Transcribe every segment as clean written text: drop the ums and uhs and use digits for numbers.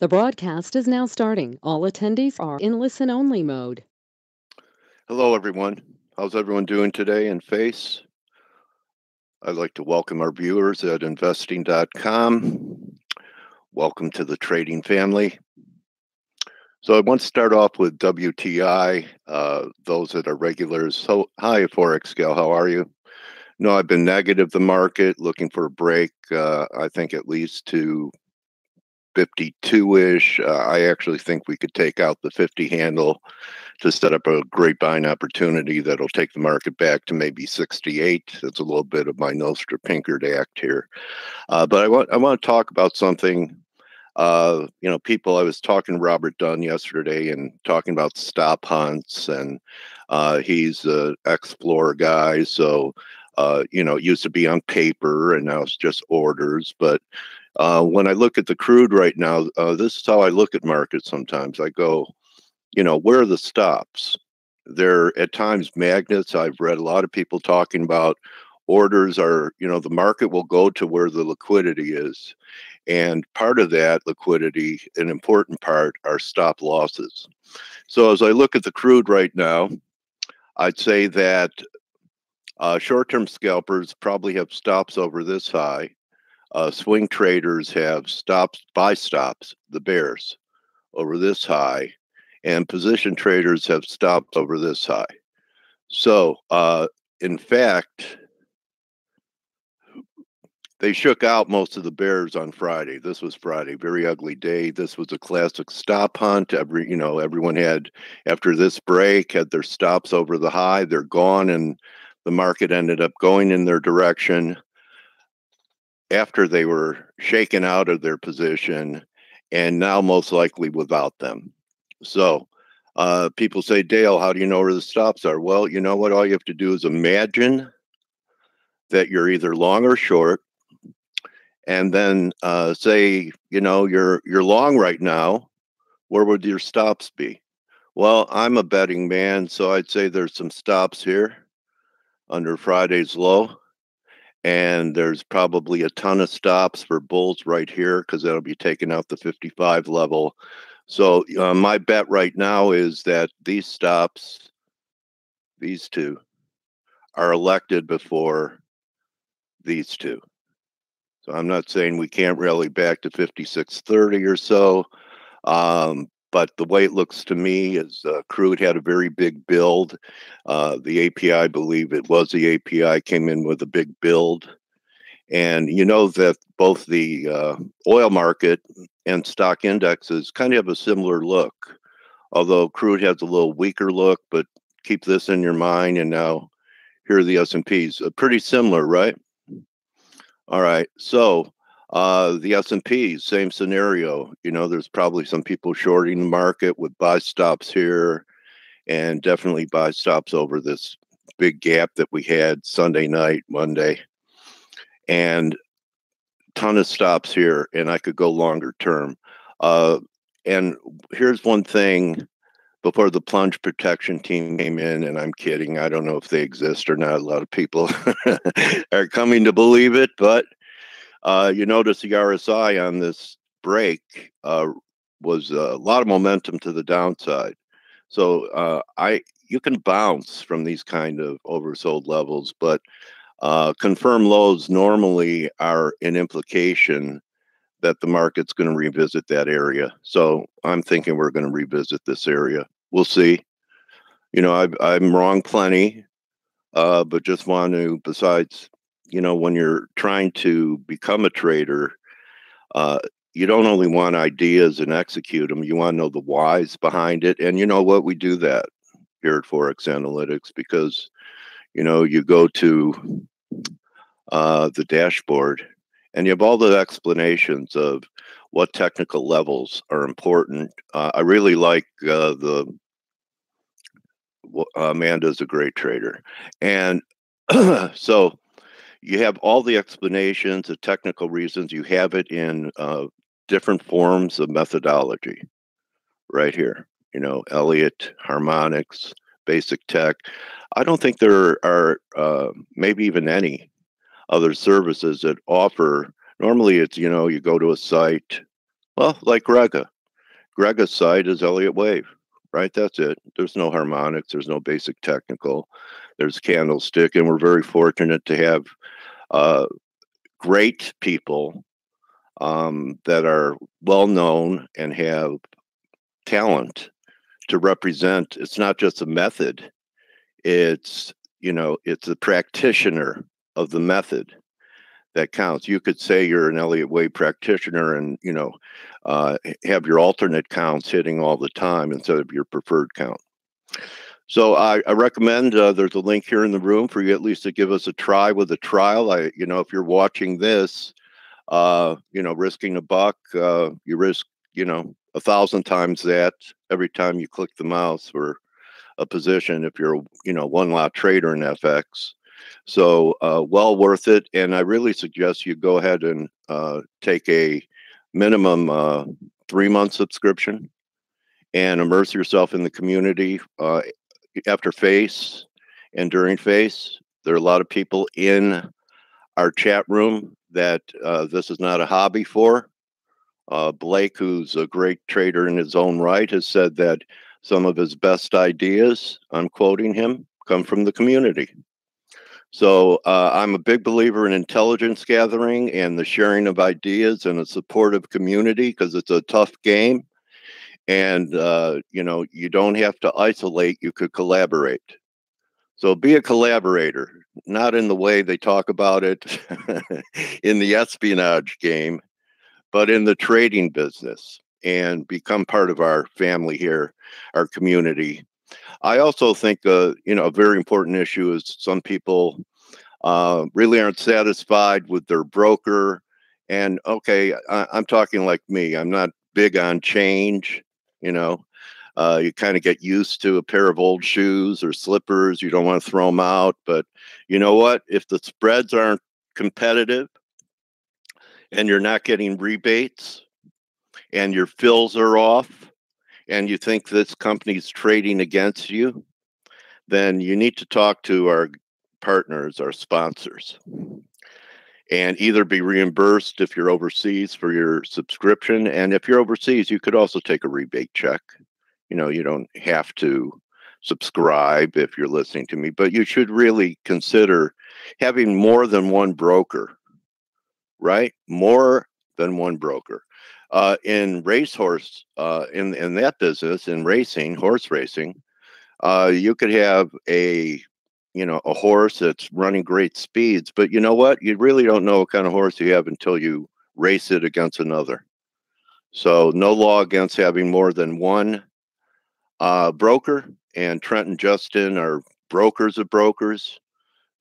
The broadcast is now starting. All attendees are in listen-only mode. Hello, everyone. How's everyone doing today in FACE? I'd like to welcome our viewers at investing.com. Welcome to the trading family. So I want to start off with WTI, those that are regulars. So, hi, Forex Gal, how are you? No, I've been negative the market, looking for a break, I think at least to 52-ish. I actually think we could take out the 50 handle to set up a great buying opportunity that'll take the market back to maybe 68. That's a little bit of my Nostra Pinkard act here. But I want to talk about something. People, I was talking to Robert Dunn yesterday and talking about stop hunts, and he's an Explorer guy. So, it used to be on paper and now it's just orders. But when I look at the crude right now, this is how I look at markets sometimes. I go, where are the stops? They're at times magnets. I've read a lot of people talking about orders are, the market will go to where the liquidity is. And part of that liquidity, an important part, are stop losses. So as I look at the crude right now, I'd say that short-term scalpers probably have stops over this high. Swing traders have buy stops, the bears, over this high, and position traders have stopped over this high. So, in fact, they shook out most of the bears on Friday. This was Friday, very ugly day. This was a classic stop hunt. Everyone had, after this break, had their stops over the high. They're gone, and the market ended up going in their direction after they were shaken out of their position, and now most likely without them. So people say, Dale, how do you know where the stops are? Well, you know what? All you have to do is imagine that you're either long or short, and then say, you're long right now. Where would your stops be? Well, I'm a betting man, so I'd say there's some stops here under Friday's low. And there's probably a ton of stops for bulls right here because that'll be taking out the 55 level. So my bet right now is that these stops, these two, are elected before these two. So I'm not saying we can't rally back to 56.30 or so. But the way it looks to me is crude had a very big build. The API, I believe it was the API, came in with a big build. And you know that both the oil market and stock indexes kind of have a similar look, although crude has a little weaker look, but keep this in your mind. And now here are the S&Ps, pretty similar, right? All right. So the S&P, same scenario. There's probably some people shorting the market with buy stops here and definitely buy stops over this big gap that we had Sunday night, Monday. And ton of stops here, and I could go longer term. And here's one thing before the plunge protection team came in, and I'm kidding. I don't know if they exist or not. A lot of people are coming to believe it, but you notice the RSI on this break was a lot of momentum to the downside. So you can bounce from these kind of oversold levels, but confirmed lows normally are an implication that the market's going to revisit that area. So I'm thinking we're going to revisit this area. We'll see. I'm wrong plenty, but just want to, besides, when you're trying to become a trader, you don't only want ideas and execute them. You want to know the whys behind it. And you know what? We do that here at ForexAnalytix because, you go to the dashboard and you have all the explanations of what technical levels are important. I really like Amanda's a great trader. And so you have all the explanations, the technical reasons. You have it in different forms of methodology right here. Elliott, harmonics, basic tech. I don't think there are maybe even any other services that offer. Normally it's, you go to a site, Well, like Grega. Grega's side is Elliott Wave, right? That's it. There's no harmonics. There's no basic technical. There's candlestick, and we're very fortunate to have uh, great people that are well known and have talent to represent. It's not just a method. It's it's a practitioner of the method that counts. You could say you're an Elliott Wave practitioner and, have your alternate counts hitting all the time instead of your preferred count. So I recommend there's a link here in the room for you at least to give us a try with a trial. If you're watching this, risking a buck, you risk, 1,000 times that every time you click the mouse for a position if you're, one lot trader in FX. So well worth it. And I really suggest you go ahead and take a minimum 3-month subscription and immerse yourself in the community after face and during face. There are a lot of people in our chat room that this is not a hobby for. Blake, who's a great trader in his own right, has said that some of his best ideas, I'm quoting him, come from the community. So I'm a big believer in intelligence gathering and the sharing of ideas and a supportive community because it's a tough game. And, you don't have to isolate, you could collaborate. So be a collaborator, not in the way they talk about it in the espionage game, but in the trading business and become part of our family here, our community. I also think, a very important issue is some people really aren't satisfied with their broker. And okay, I'm talking like me. I'm not big on change. You know, you kind of get used to a pair of old shoes or slippers. You don't want to throw them out. But you know what? If the spreads aren't competitive and you're not getting rebates and your fills are off and you think this company's trading against you, then you need to talk to our partners, our sponsors, and either be reimbursed if you're overseas for your subscription. And if you're overseas, you could also take a rebate check. You don't have to subscribe if you're listening to me, but you should really consider having more than one broker, right? More than one broker. In racehorse, in that business, in racing, horse racing, you could have a horse that's running great speeds, but you know what? You really don't know what kind of horse you have until you race it against another. So no law against having more than one broker, and Trent and Justin are brokers of brokers.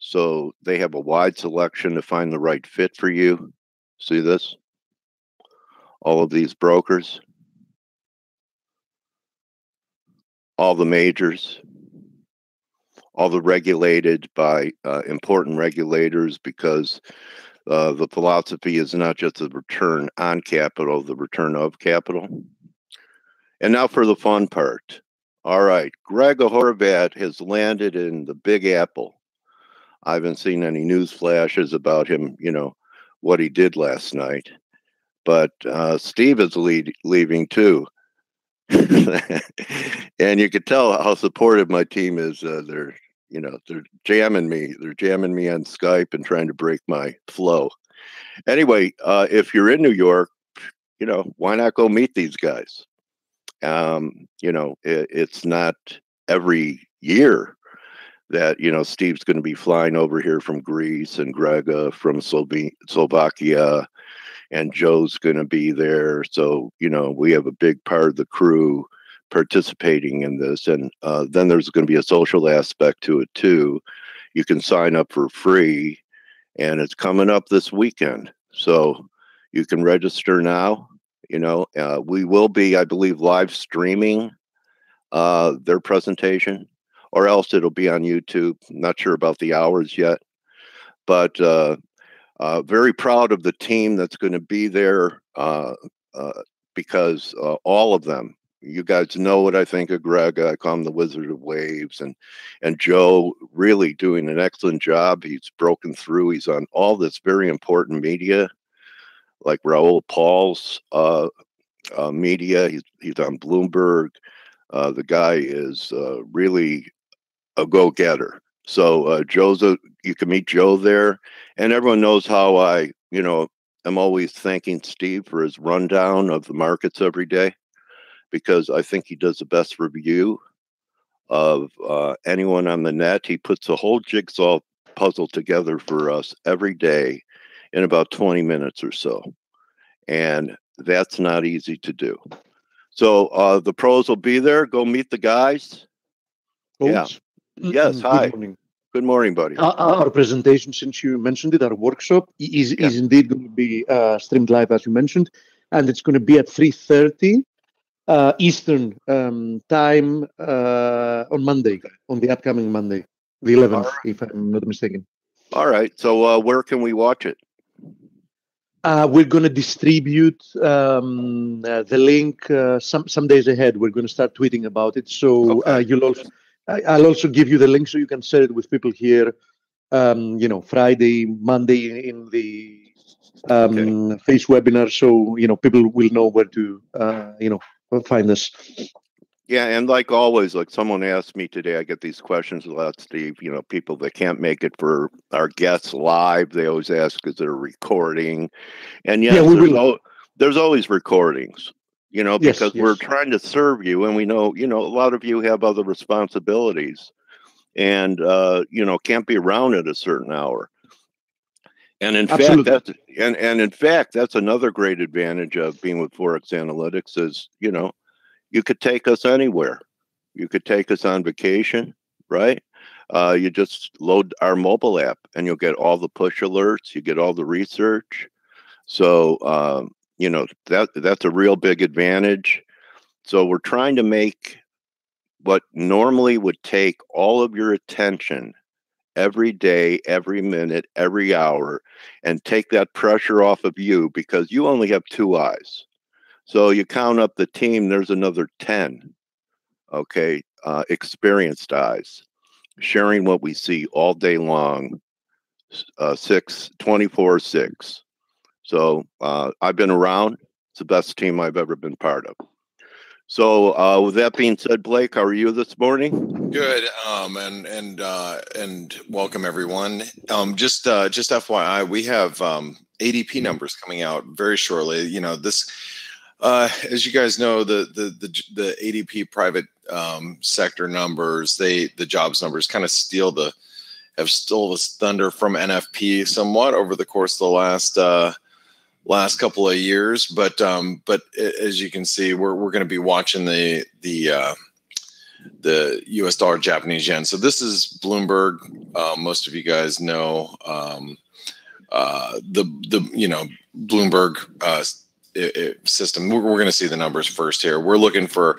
So they have a wide selection to find the right fit for you. See this? All of these brokers, all the majors, all the regulated by important regulators because the philosophy is not just the return on capital, the return of capital. And now for the fun part. All right, Greg Horvat has landed in the Big Apple. I haven't seen any news flashes about him, what he did last night. But Steve is leaving too. And you could tell how supportive my team is. They're jamming me. They're jamming me on Skype and trying to break my flow. Anyway, if you're in New York, why not go meet these guys? It's not every year that, Steve's going to be flying over here from Greece and Grega from Slovakia and Joe's going to be there. So, we have a big part of the crew participating in this. And then there's going to be a social aspect to it too. You can sign up for free and it's coming up this weekend. So you can register now. We will be, I believe, live streaming their presentation, or else it'll be on YouTube. Not sure about the hours yet, but very proud of the team that's going to be there because all of them, you guys know what I think of Greg. I call him the Wizard of Waves, and Joe really doing an excellent job. He's broken through. He's on all this very important media, like Raoul Paul's media. He's on Bloomberg. The guy is really a go-getter. So you can meet Joe there, and everyone knows how I'm always thanking Steve for his rundown of the markets every day, because I think he does the best review of anyone on the net. He puts a whole jigsaw puzzle together for us every day in about 20 minutes or so. And that's not easy to do. So the pros will be there. Go meet the guys. Coach, Yeah. Yes. good Hi. morning. Good morning, buddy. Our presentation, since you mentioned it, our workshop is indeed going to be streamed live, as you mentioned, and it's going to be at 3:30 Eastern time on Monday, on the upcoming Monday, the 11th, if I'm not mistaken. All right. So where can we watch it? We're going to distribute the link some days ahead. We're going to start tweeting about it. So I'll also give you the link so you can share it with people here. Friday, Monday in the face webinar, so people will know where to find us. Yeah, and like always, like someone asked me today, I get these questions a lot, Steve. People that can't make it for our guests live, they always ask, is there a recording? And yes, there's always recordings, because we're trying to serve you, and we know, a lot of you have other responsibilities and, can't be around at a certain hour. And in fact, that's another great advantage of being with ForexAnalytix is, you could take us anywhere. You could take us on vacation, right? You just load our mobile app and you'll get all the push alerts. You get all the research. So, that's a real big advantage. So we're trying to make what normally would take all of your attention every day, every minute, every hour, and take that pressure off of you, because you only have 2 eyes. So you count up the team, there's another 10, experienced eyes, sharing what we see all day long, 24/6. So I've been around. It's the best team I've ever been part of. So with that being said, Blake, how are you this morning? Good, and welcome everyone. Just FYI, we have ADP numbers coming out very shortly. This, as you guys know, the ADP private sector numbers, the jobs numbers kind of have stole this thunder from NFP somewhat over the course of the last couple of years, but as you can see, we're going to be watching the U.S. dollar, Japanese yen. So this is Bloomberg. Most of you guys know the Bloomberg system. We're going to see the numbers first here. We're looking for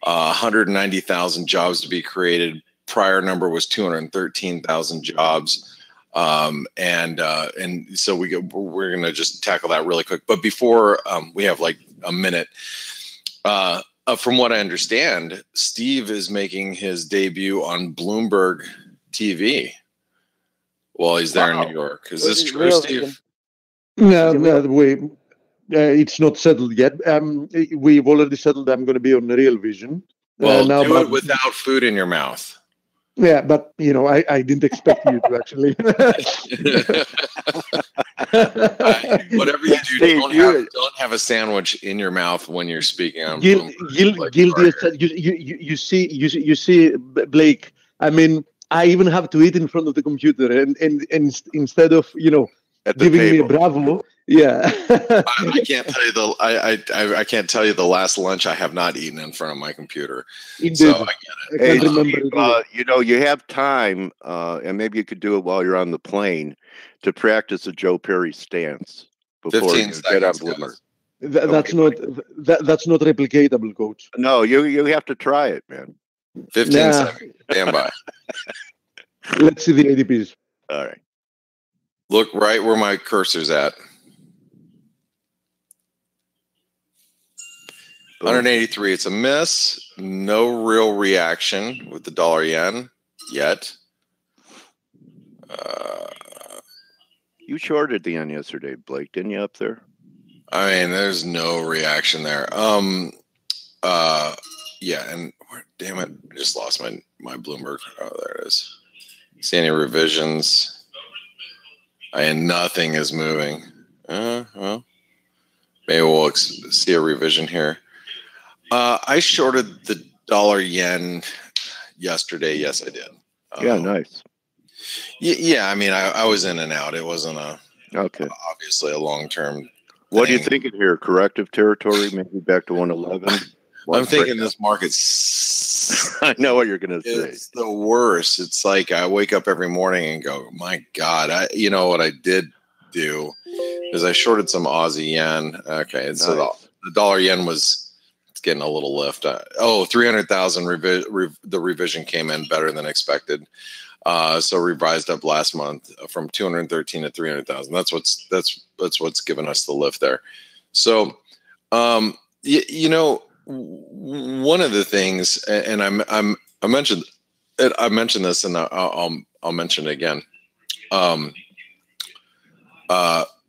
190,000 jobs to be created. Prior number was 213,000 jobs. And so we're going to just tackle that really quick. But before we have like a minute, from what I understand, Steve is making his debut on Bloomberg TV while he's there in New York. Is this true, Steve? No, it's not settled yet. We've already settled I'm going to be on Real Vision. Well, do it without food in your mouth. Yeah, but I didn't expect you to actually. Whatever you do, don't have a sandwich in your mouth when you're speaking on guilty. You see, Blake. I mean, I even have to eat in front of the computer, and instead of giving me a bravo. Yeah. I can't tell you I can't tell you the last lunch I have not eaten in front of my computer. Indeed. So I get I it. can't remember you have time, and maybe you could do it while you're on the plane to practice a Joe Perry stance before you get on Bloomberg. That's not replicatable, Coach. No, you have to try it, man. 15 seconds. Stand by. Let's see the ADPs. All right. Look right where my cursor's at. 183. It's a miss. No real reaction with the dollar yen yet. You shorted the yen yesterday, Blake, didn't you, up there? I mean, there's no reaction there. Yeah, and damn it, I just lost my Bloomberg. Oh, there it is. See any revisions? And nothing is moving. Well, maybe we'll see a revision here. I shorted the dollar yen yesterday. Yes, I did. Yeah, nice. Yeah, I mean, I was in and out. It wasn't obviously a long-term. What are you thinking here? Corrective territory, maybe back to 111? I'm thinking this market's. I know what you're going to say. It's the worst. It's like I wake up every morning and go, my God. You know what I did do is I shorted some Aussie yen. Okay, and so the dollar yen was getting a little lift. 300,000 the revision came in better than expected. So revised up last month from 213 to 300,000. That's what's given us the lift there. So, you know, one of the things, and I mentioned this, and I'll mention it again.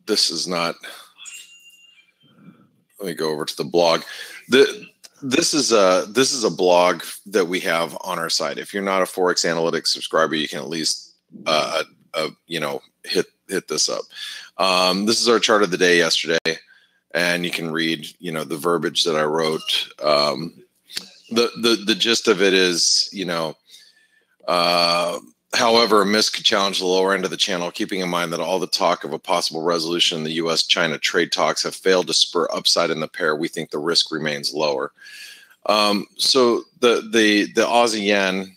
This is not. Let me go over to the blog. This is a blog that we have on our site. If you're not a ForexAnalytix subscriber, you can at least hit this up. This is our chart of the day yesterday, and you can read the verbiage that I wrote. The gist of it is however, a miss could challenge the lower end of the channel, keeping in mind that all the talk of a possible resolution in the U.S.-China trade talks have failed to spur upside in the pair. We think the risk remains lower. So the Aussie yen,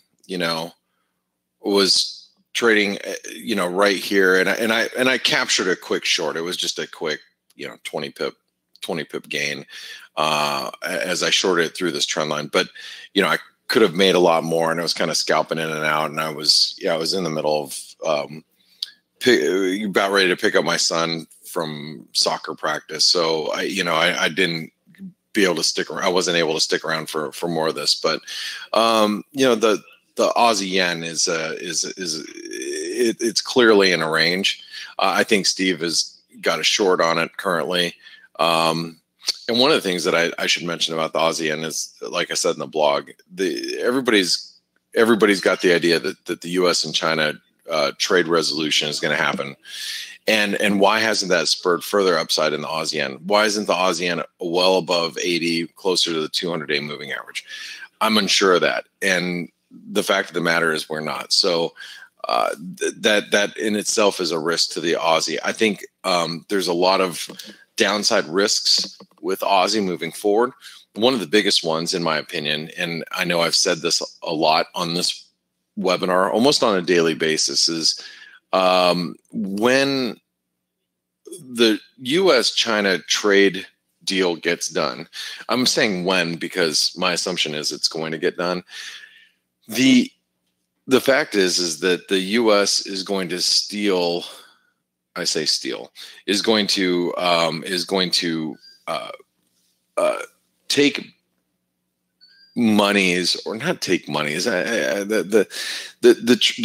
was trading, right here, and I captured a quick short. It was just a quick, 20 pip gain as I shorted it through this trend line. But I could have made a lot more, and I was kind of scalping in and out, and I was in the middle of about ready to pick up my son from soccer practice. So I didn't be able to stick around. I wasn't able to stick around for more of this, but the Aussie yen is it's clearly in a range. I think Steve has got a short on it currently. And one of the things that I should mention about the Aussie yen is, like I said in the blog, everybody's got the idea that the U.S. and China trade resolution is going to happen, and why hasn't that spurred further upside in the Aussie yen? Why isn't the Aussie yen well above 80, closer to the 200-day moving average? I'm unsure of that, and the fact of the matter is we're not. So that in itself is a risk to the Aussie. I think there's a lot of downside risks with Aussie moving forward. One of the biggest ones, in my opinion, and I know I've said this a lot on this webinar, almost on a daily basis, is when the U.S.-China trade deal gets done. I'm saying when because my assumption is it's going to get done. The fact is that the U.S. is going to steal. I say steal is going to take monies, or not take monies. The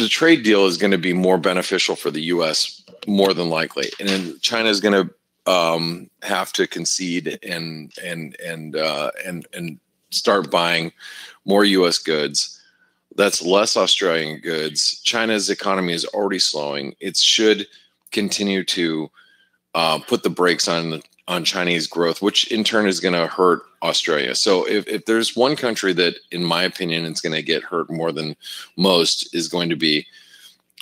trade deal is going to be more beneficial for the U.S. more than likely, and then China is going to have to concede and start buying more U.S. goods. That's less Australian goods. China's economy is already slowing. It should continue to put the brakes on Chinese growth, which in turn is going to hurt Australia. So if there's one country that, in my opinion, is going to get hurt more than most, is going to be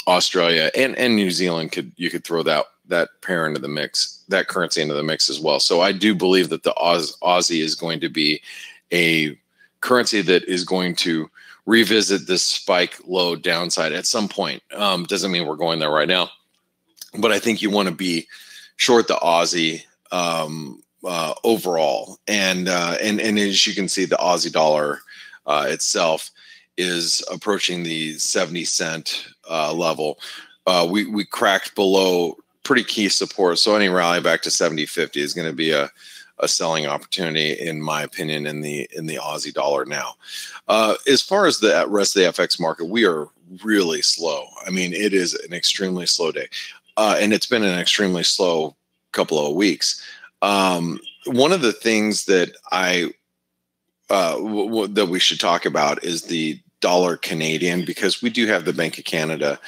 Australia, and New Zealand. You could throw that pair into the mix, that currency into the mix as well. So I do believe that the Aussie is going to be a currency that is going to revisit this spike low downside at some point. Doesn't mean we're going there right now, but I think you want to be short the Aussie overall. And as you can see, the Aussie dollar itself is approaching the 70-cent level. We cracked below pretty key support. So any rally back to 70.50 is going to be a selling opportunity, in my opinion, in the Aussie dollar now. As far as the rest of the FX market, we are really slow. I mean, it is an extremely slow day. And it's been an extremely slow couple of weeks. One of the things that that we should talk about is the dollar Canadian, because we do have the Bank of Canada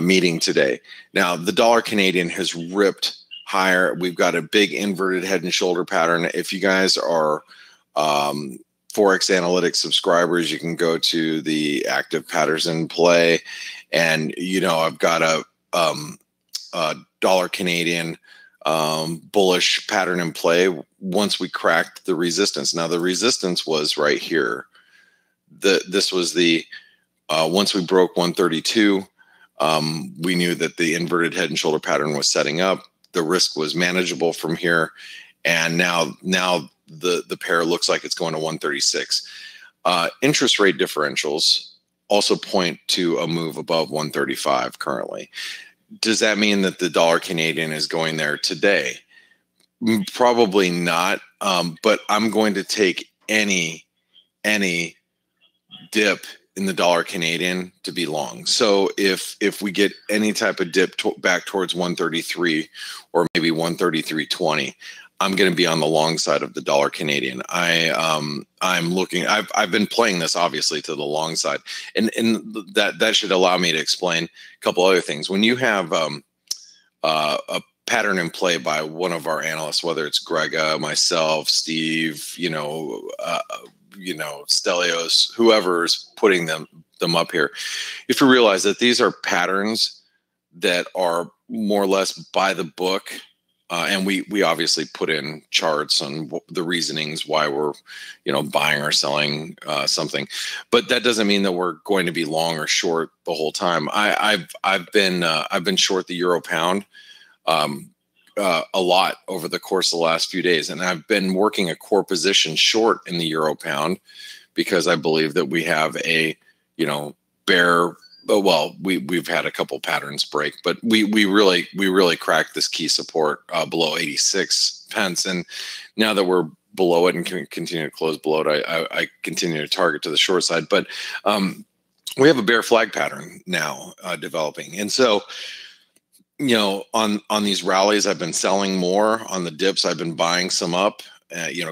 meeting today. Now, the dollar Canadian has ripped higher. We've got a big inverted head and shoulder pattern. If you guys are ForexAnalytix subscribers, you can go to the active patterns in play, and I've got a dollar Canadian bullish pattern in play once we cracked the resistance. Now the resistance was right here. This was the once we broke 132, we knew that the inverted head and shoulder pattern was setting up. The risk was manageable from here, and now the pair looks like it's going to 136. Interest rate differentials also point to a move above 135 currently. Does that mean that the dollar Canadian is going there today? Probably not, but I'm going to take any dip in the dollar Canadian to be long. So if we get any type of dip back towards 133 or maybe 133.20, I'm going to be on the long side of the dollar Canadian. I'm looking. I've been playing this obviously to the long side, and that should allow me to explain a couple other things. When you have a pattern in play by one of our analysts, whether it's Grega, myself, Steve, Stelios, whoever's putting them up here, if you realize that these are patterns that are more or less by the book. And we obviously put in charts on the reasonings why we're, buying or selling something, but that doesn't mean that we're going to be long or short the whole time. I've been short the euro pound a lot over the course of the last few days, and I've been working a core position short in the euro pound because I believe that we have a bear. Well, we've had a couple patterns break, but we really cracked this key support below 86 pence, and now that we're below it and can continue to close below it, I continue to target to the short side. But we have a bear flag pattern now developing, and so on these rallies, I've been selling more. On the dips, I've been buying some up,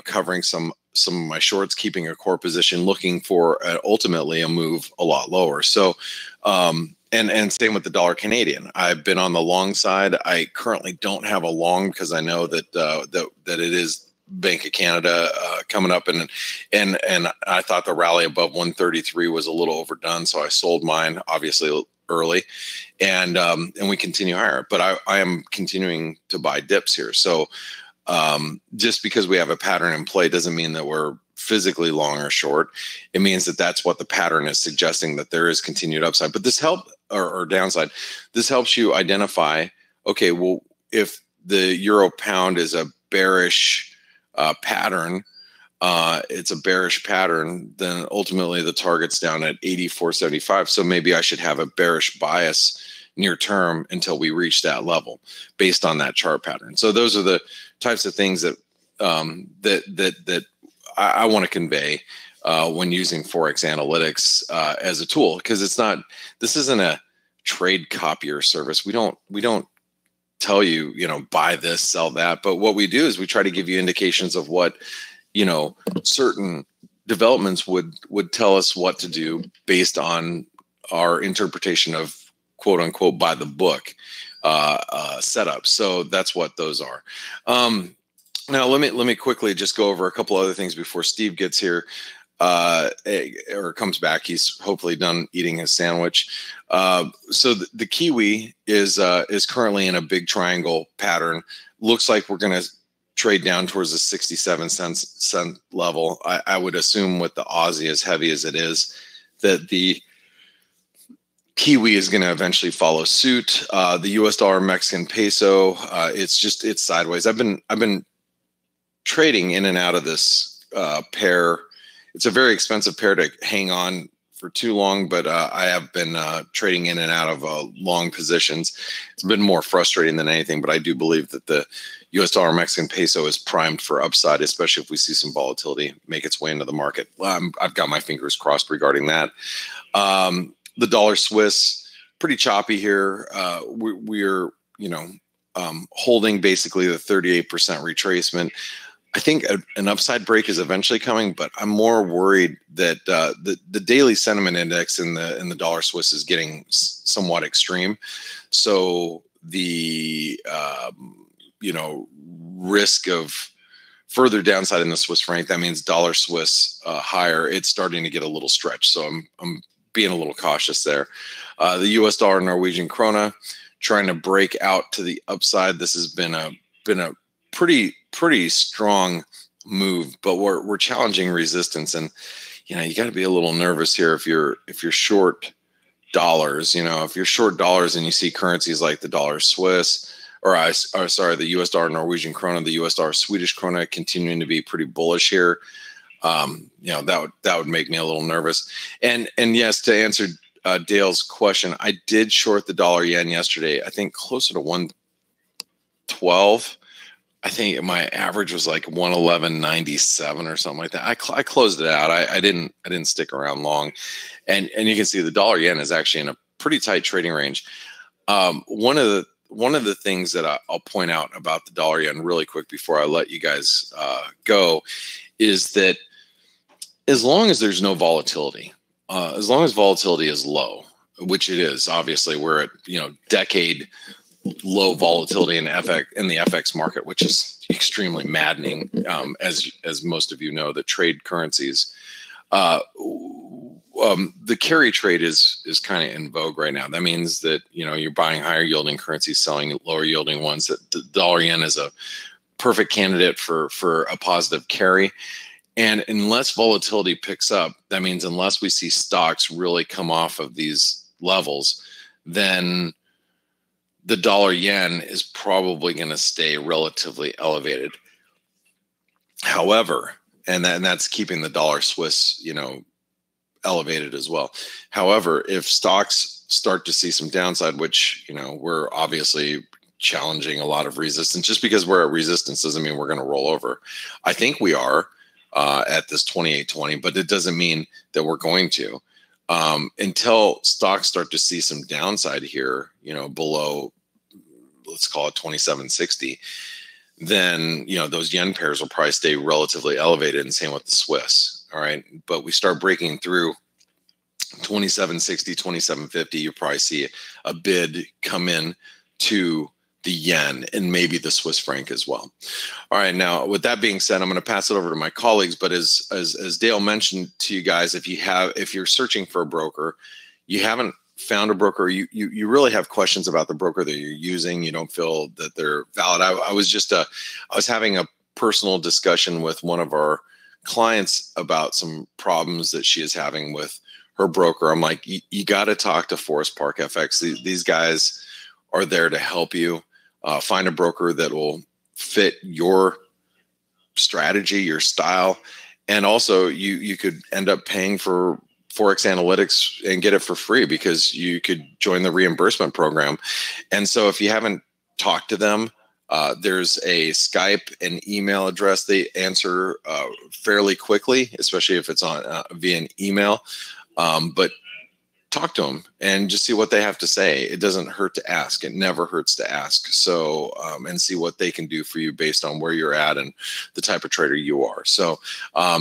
covering some of my shorts, keeping a core position, looking for ultimately a move a lot lower. So, and same with the dollar Canadian. I've been on the long side. I currently don't have a long because I know that that it is Bank of Canada coming up, and I thought the rally above 133 was a little overdone, so I sold mine obviously early, and we continue higher. But I am continuing to buy dips here. So just because we have a pattern in play doesn't mean that we're physically long or short. It means that that's what the pattern is suggesting, that there is continued upside. But this or downside, this helps you identify, okay, well, if the euro pound is a bearish pattern, it's a bearish pattern, then ultimately the target's down at 84.75. So maybe I should have a bearish bias near term until we reach that level based on that chart pattern. So those are the types of things that that I want to convey when using ForexAnalytix as a tool, because this isn't a trade copier service. We don't tell you, buy this, sell that. But what we do is we try to give you indications of what, certain developments would tell us what to do based on our interpretation of quote unquote by the book setup. So that's what those are. Now let me quickly just go over a couple other things before Steve gets here or comes back. He's hopefully done eating his sandwich. So the Kiwi is currently in a big triangle pattern. Looks like we're going to trade down towards the 67 cent level. I would assume with the Aussie as heavy as it is, that the Kiwi is going to eventually follow suit. The US dollar Mexican peso, it's sideways. I've been trading in and out of this pair. It's a very expensive pair to hang on for too long, but I have been trading in and out of long positions. It's been more frustrating than anything, but I do believe that the US dollar Mexican peso is primed for upside, especially if we see some volatility make its way into the market. I've got my fingers crossed regarding that. The dollar Swiss, pretty choppy here. We're holding basically the 38% retracement. I think an upside break is eventually coming, but I'm more worried that the daily sentiment index in the dollar Swiss is getting somewhat extreme. So the risk of further downside in the Swiss franc, that means dollar Swiss higher, it's starting to get a little stretched. So I'm being a little cautious there. The US dollar Norwegian krona trying to break out to the upside. This has been a pretty strong move, but we're challenging resistance, and you got to be a little nervous here if you're short dollars. If you're short dollars and you see currencies like the dollar Swiss, the US dollar Norwegian krona, the US dollar Swedish krona continuing to be pretty bullish here, that would make me a little nervous. And yes, to answer Dale's question, I did short the dollar yen yesterday. I think closer to 112. I think my average was like 111.97 or something like that. I closed it out. I didn't stick around long, and you can see the dollar yen is actually in a pretty tight trading range. One of the things that I'll point out about the dollar yen really quick before I let you guys go is that as long as there's no volatility, as long as volatility is low, which it is, obviously we're at decade low volatility in the FX market, which is extremely maddening, as most of you know, that trade currencies. The carry trade is kind of in vogue right now. That means that you're buying higher yielding currencies, selling lower yielding ones. That the dollar yen is a perfect candidate for a positive carry. And unless volatility picks up, that means unless we see stocks really come off of these levels, then the dollar yen is probably going to stay relatively elevated. However, and that's keeping the dollar Swiss, elevated as well. However, if stocks start to see some downside, which, we're obviously challenging a lot of resistance, just because we're at resistance doesn't mean we're going to roll over. I think we are at this 2820, but it doesn't mean that we're going to. Until stocks start to see some downside here, below, let's call it 2760, then those yen pairs will probably stay relatively elevated, and same with the Swiss. All right, but we start breaking through 2760, 2750, you probably see a bid come in to the yen and maybe the Swiss franc as well. All right, now with that being said, I'm going to pass it over to my colleagues. But as Dale mentioned to you guys, if you're searching for a broker, you haven't found a broker, you really have questions about the broker that you're using, you don't feel that they're valid. I was having a personal discussion with one of our clients about some problems that she is having with her broker. I'm like, you got to talk to Forest Park FX. These guys are there to help you find a broker that will fit your strategy, your style. And also you could end up paying for ForexAnalytix and get it for free because you could join the reimbursement program. And so if you haven't talked to them, there's a Skype and email address. They answer fairly quickly, especially if it's on via an email. But talk to them and just see what they have to say. It doesn't hurt to ask. It never hurts to ask. So, and see what they can do for you based on where you're at and the type of trader you are. So,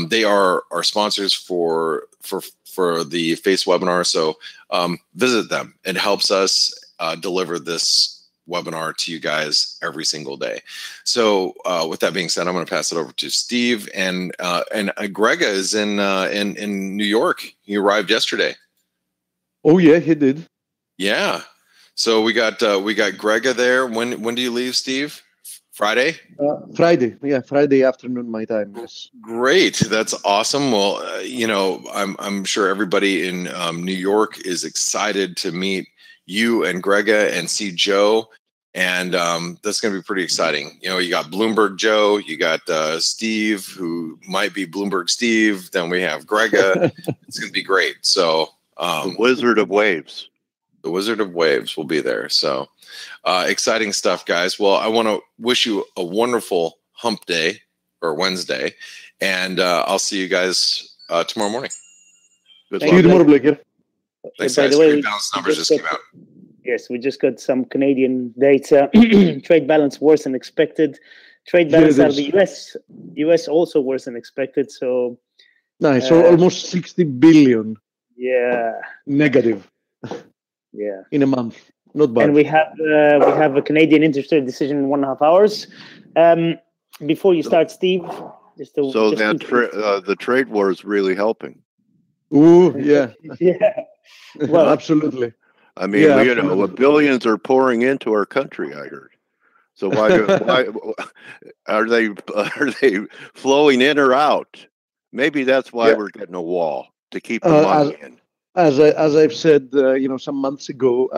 they are our sponsors for the FACE webinar. So, visit them. It helps us deliver this webinar to you guys every single day. So, with that being said, I'm going to pass it over to Steve, and Grega is in New York. He arrived yesterday. Oh yeah, he did. Yeah. So we got Grega there. When do you leave, Steve? Friday? Friday. Yeah, Friday afternoon my time. Yes. Great. That's awesome. Well, I'm sure everybody in New York is excited to meet you and Grega and see Joe. And that's going to be pretty exciting. You got Bloomberg Joe, you got Steve, who might be Bloomberg Steve. Then we have Grega. It's going to be great. So the Wizard of Waves. The Wizard of Waves will be there. So exciting stuff, guys. Well, I want to wish you a wonderful hump day or Wednesday. And I'll see you guys tomorrow morning. See you tomorrow, Blake. Thanks, guys. Great balance numbers just came out. Yes, we just got some Canadian data. Trade balance worse than expected. Trade balance out of the US also worse than expected. So nice. So almost 60 billion. Yeah. Negative. Yeah. In a month. Not bad. And we have a Canadian interest rate decision in 1.5 hours. Before you start, Steve, the trade war is really helping. Ooh, yeah. Yeah. Well, absolutely. I mean, billions are pouring into our country, I heard. So why are they flowing in or out? Maybe that's why we're getting a wall to keep the money in. As I've said, some months ago,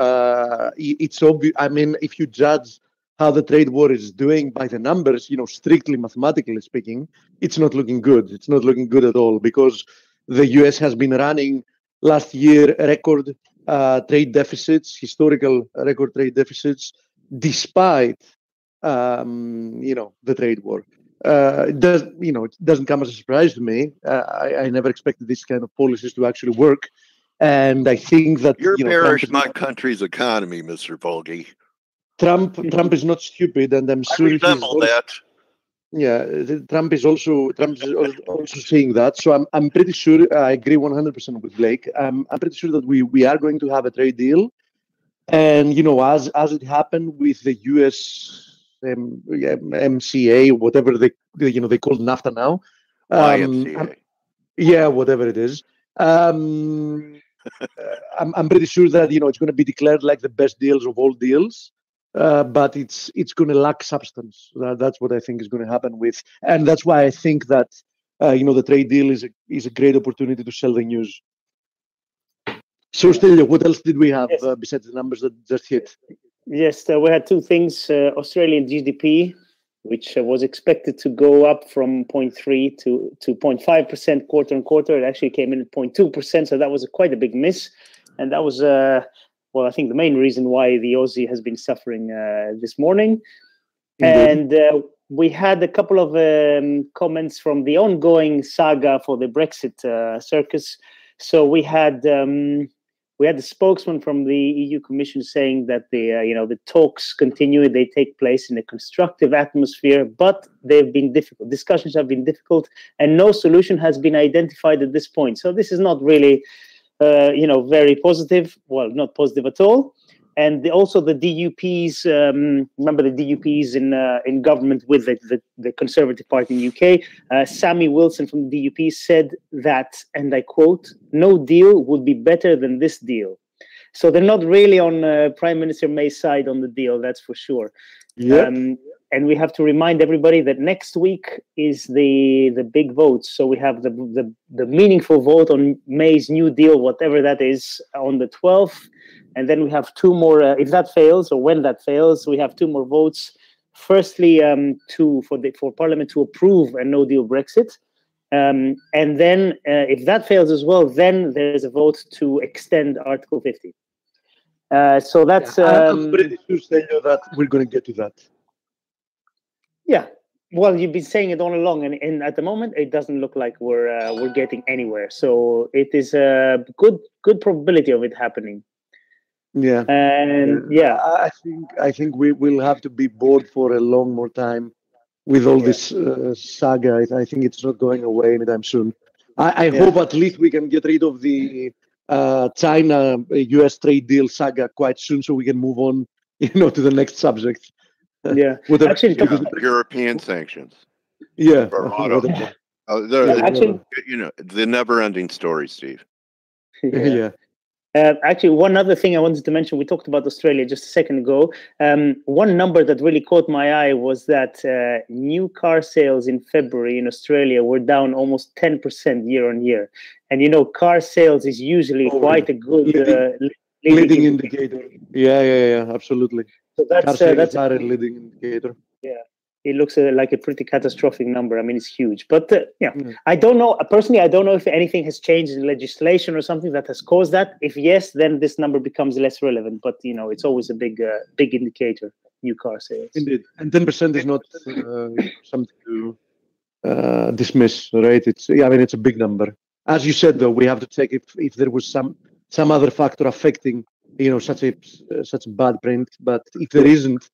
it's obvious. I mean, if you judge how the trade war is doing by the numbers, strictly mathematically speaking, it's not looking good. It's not looking good at all, because the US has been running last year record trade deficits, historical record trade deficits, despite the trade war. It doesn't come as a surprise to me. I never expected this kind of policies to actually work. And I think that you're bearish my country's economy, Mr. Volgi. Trump is not stupid, and I'm sure he's that. Yeah, Trump is also saying that. So I'm pretty sure I agree 100% with Blake. I'm pretty sure that we are going to have a trade deal, and as it happened with the US MCA, whatever they call NAFTA now. YMCA. Whatever it is. I'm pretty sure that it's going to be declared like the best deals of all deals, but it's going to lack substance. That's what I think is going to happen and that's why I think that the trade deal is a great opportunity to sell the news. So, Stelio, what else did we have besides the numbers that just hit? Yes, we had two things: Australian GDP, which was expected to go up from 0.3 to 0.5% quarter on quarter. It actually came in at 0.2%, so that was quite a big miss. And that was, I think the main reason why the Aussie has been suffering this morning. And we had a couple of comments from the ongoing saga for the Brexit circus. So we had the spokesman from the EU Commission saying that the talks continue. They take place in a constructive atmosphere, but they've been difficult. Discussions have been difficult, and no solution has been identified at this point. So this is not really, very positive. Well, not positive at all. And also the DUPs. Remember the DUPs in government with the Conservative Party in UK. Sammy Wilson from the DUP said that, and I quote, "No deal would be better than this deal." So they're not really on Prime Minister May's side on the deal, that's for sure. Yep. And we have to remind everybody that next week is the big vote. So we have the meaningful vote on May's new deal, whatever that is, on the 12th. And then we have two more, if that fails, or when that fails, we have two more votes. Firstly, for Parliament to approve a no-deal Brexit. And then if that fails as well, then there's a vote to extend Article 50. So that's... I'm pretty sure, Stelio, that we're going to get to that. Yeah. Well, you've been saying it all along, and at the moment, it doesn't look like we're getting anywhere. So it is a good probability of it happening. Yeah, and I think we will have to be bored for a long more time with all this saga. I think it's not going away anytime soon. I hope at least we can get rid of the China-US trade deal saga quite soon, so we can move on, to the next subject. Yeah, actually, European sanctions. Yeah, the never-ending story, Steve. Yeah. Actually, one other thing I wanted to mention, we talked about Australia just a second ago. One number that really caught my eye was that new car sales in February in Australia were down almost 10% year on year. And, car sales is usually quite a good leading indicator. Yeah, absolutely. So that's a leading indicator. Yeah. It looks like a pretty catastrophic number. I mean, it's huge. But I don't know. Personally, I don't know if anything has changed in legislation or something that has caused that. If yes, then this number becomes less relevant. But, it's always a big indicator, new car sales. Indeed. And 10% is not something to dismiss, right? It's a big number. As you said, though, we have to check if there was some other factor affecting such a bad print. But if there isn't,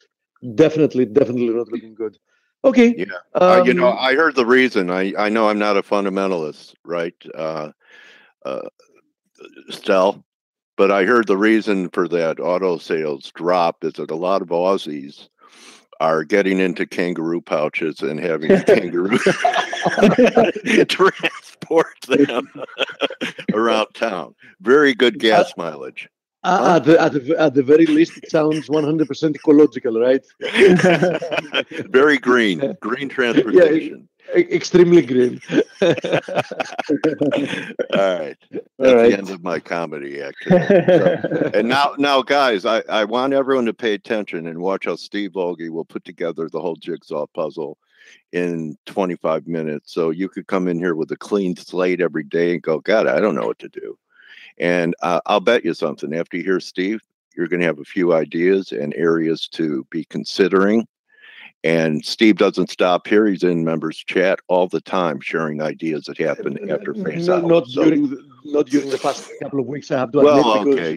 definitely not looking good. Okay. Yeah. I heard the reason. I know I'm not a fundamentalist, right? Stel, but I heard the reason for that auto sales drop is that a lot of Aussies are getting into kangaroo pouches and having a kangaroo transport them around town. Very good gas mileage. At the very least, it sounds 100% ecological, right? Very green transportation. Yeah, extremely green. All right. That's the end of my comedy activity. So, and now, guys, I want everyone to pay attention and watch how Steve Logie will put together the whole jigsaw puzzle in 25 minutes. So you could come in here with a clean slate every day and go, God, I don't know what to do. And I'll bet you something. After you hear Steve, you're going to have a few ideas and areas to be considering. And Steve doesn't stop here. He's in members chat all the time, sharing ideas that happen after face out. Not during the past couple of weeks, I have to admit, because okay,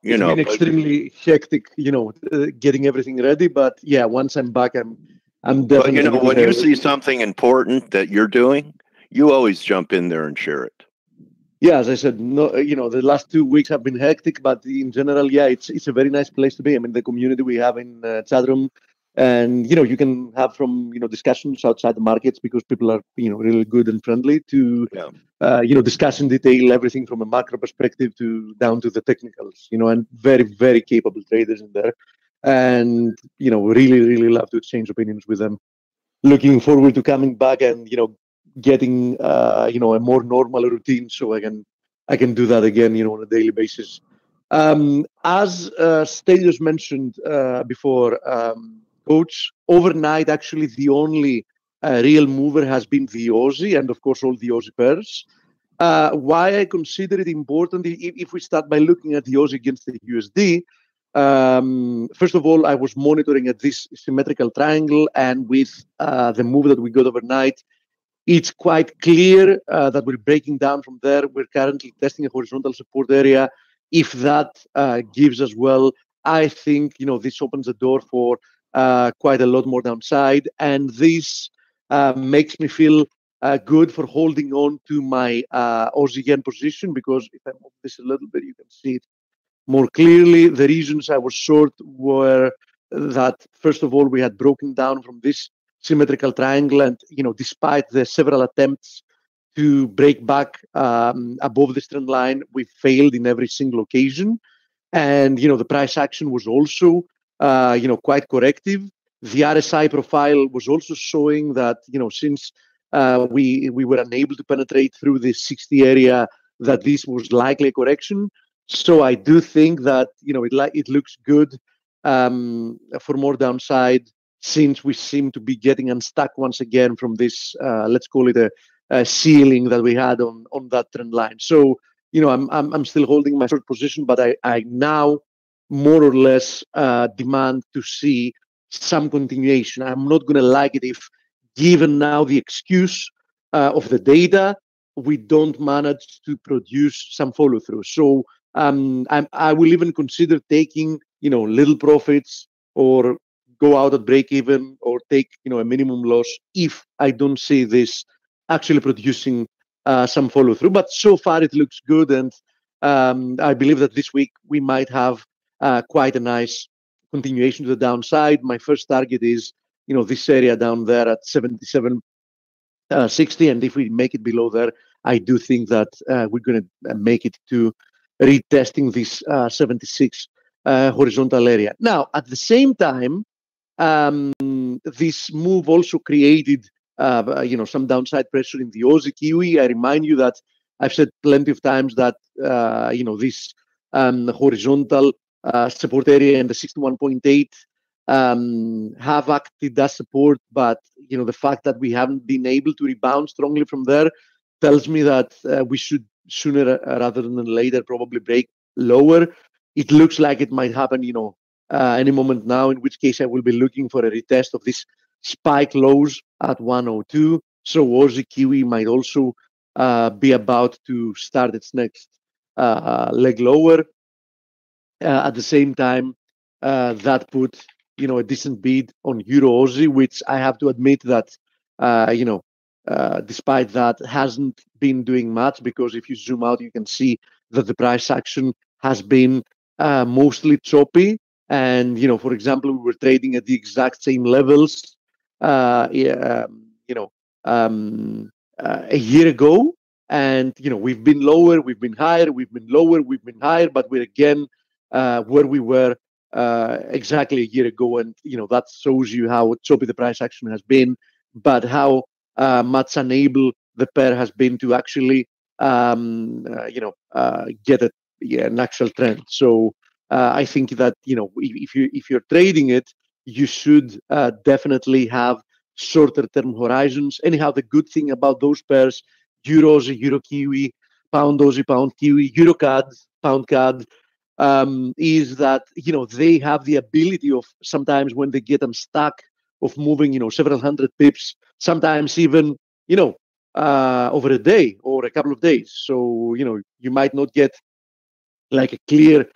it's been extremely hectic, getting everything ready. But yeah, once I'm back, I'm definitely. But when you see something important that you're doing, you always jump in there and share it. Yeah, as I said, the last 2 weeks have been hectic, but in general, yeah, it's a very nice place to be. I mean, the community we have in chatroom, and you can have from discussions outside the markets because people are really good and friendly to discuss in detail everything from a macro perspective to down to the technicals. And very, very capable traders in there, and really love to exchange opinions with them. Looking forward to coming back and getting a more normal routine so I can do that again on a daily basis. As Stelios mentioned before, Coach, overnight actually the only real mover has been the Aussie and of course all the Aussie pairs. Why I consider it important, if we start by looking at the Aussie against the USD, first of all, I was monitoring at this symmetrical triangle, and with the move that we got overnight, it's quite clear that we're breaking down from there. We're currently testing a horizontal support area. If that gives as well, I think this opens the door for quite a lot more downside, and this makes me feel good for holding on to my Aussie yen position, because if I move this a little bit, you can see it more clearly. The reasons I was short were that, first of all, we had broken down from this symmetrical triangle, and despite the several attempts to break back above this trend line, we failed in every single occasion. And the price action was also quite corrective. The RSI profile was also showing that since we were unable to penetrate through the 60 area, that this was likely a correction. So I do think that it looks good for more downside, since we seem to be getting unstuck once again from this, let's call it a ceiling that we had on that trend line. So, I'm still holding my short position, but I now more or less demand to see some continuation. I'm not going to like it if, given now the excuse of the data, we don't manage to produce some follow through. So I will even consider taking little profits, or go out at break even, or take a minimum loss if I don't see this actually producing some follow through. But so far it looks good, and I believe that this week we might have quite a nice continuation to the downside. My first target is this area down there at 77.60, and if we make it below there, I do think that we're going to make it to retesting this 76 horizontal area. Now, at the same time, this move also created some downside pressure in the Aussie Kiwi. I remind you that I've said plenty of times that this horizontal support area in the 61.8 have acted as support, but the fact that we haven't been able to rebound strongly from there tells me that we should sooner rather than later probably break lower. It looks like it might happen any moment now, in which case I will be looking for a retest of this spike lows at 102. So Aussie Kiwi might also be about to start its next leg lower. At the same time, that put a decent bid on Euro Aussie, which I have to admit that despite that hasn't been doing much, because if you zoom out, you can see that the price action has been mostly choppy. And for example, we were trading at the exact same levels, yeah, a year ago, and we've been lower, we've been higher, we've been lower, we've been higher, but we're again where we were exactly a year ago. And that shows you how choppy the price action has been, but how much unable the pair has been to actually get an actual trend. So I think that if you're trading it, you should definitely have shorter term horizons. Anyhow, the good thing about those pairs, Euro Aussie, Euro Kiwi, Pound Aussie, Pound Kiwi, Euro CAD, Pound CAD, is that they have the ability of, sometimes when they get unstuck, of moving several hundred pips, sometimes even over a day or a couple of days. So you might not get like a clear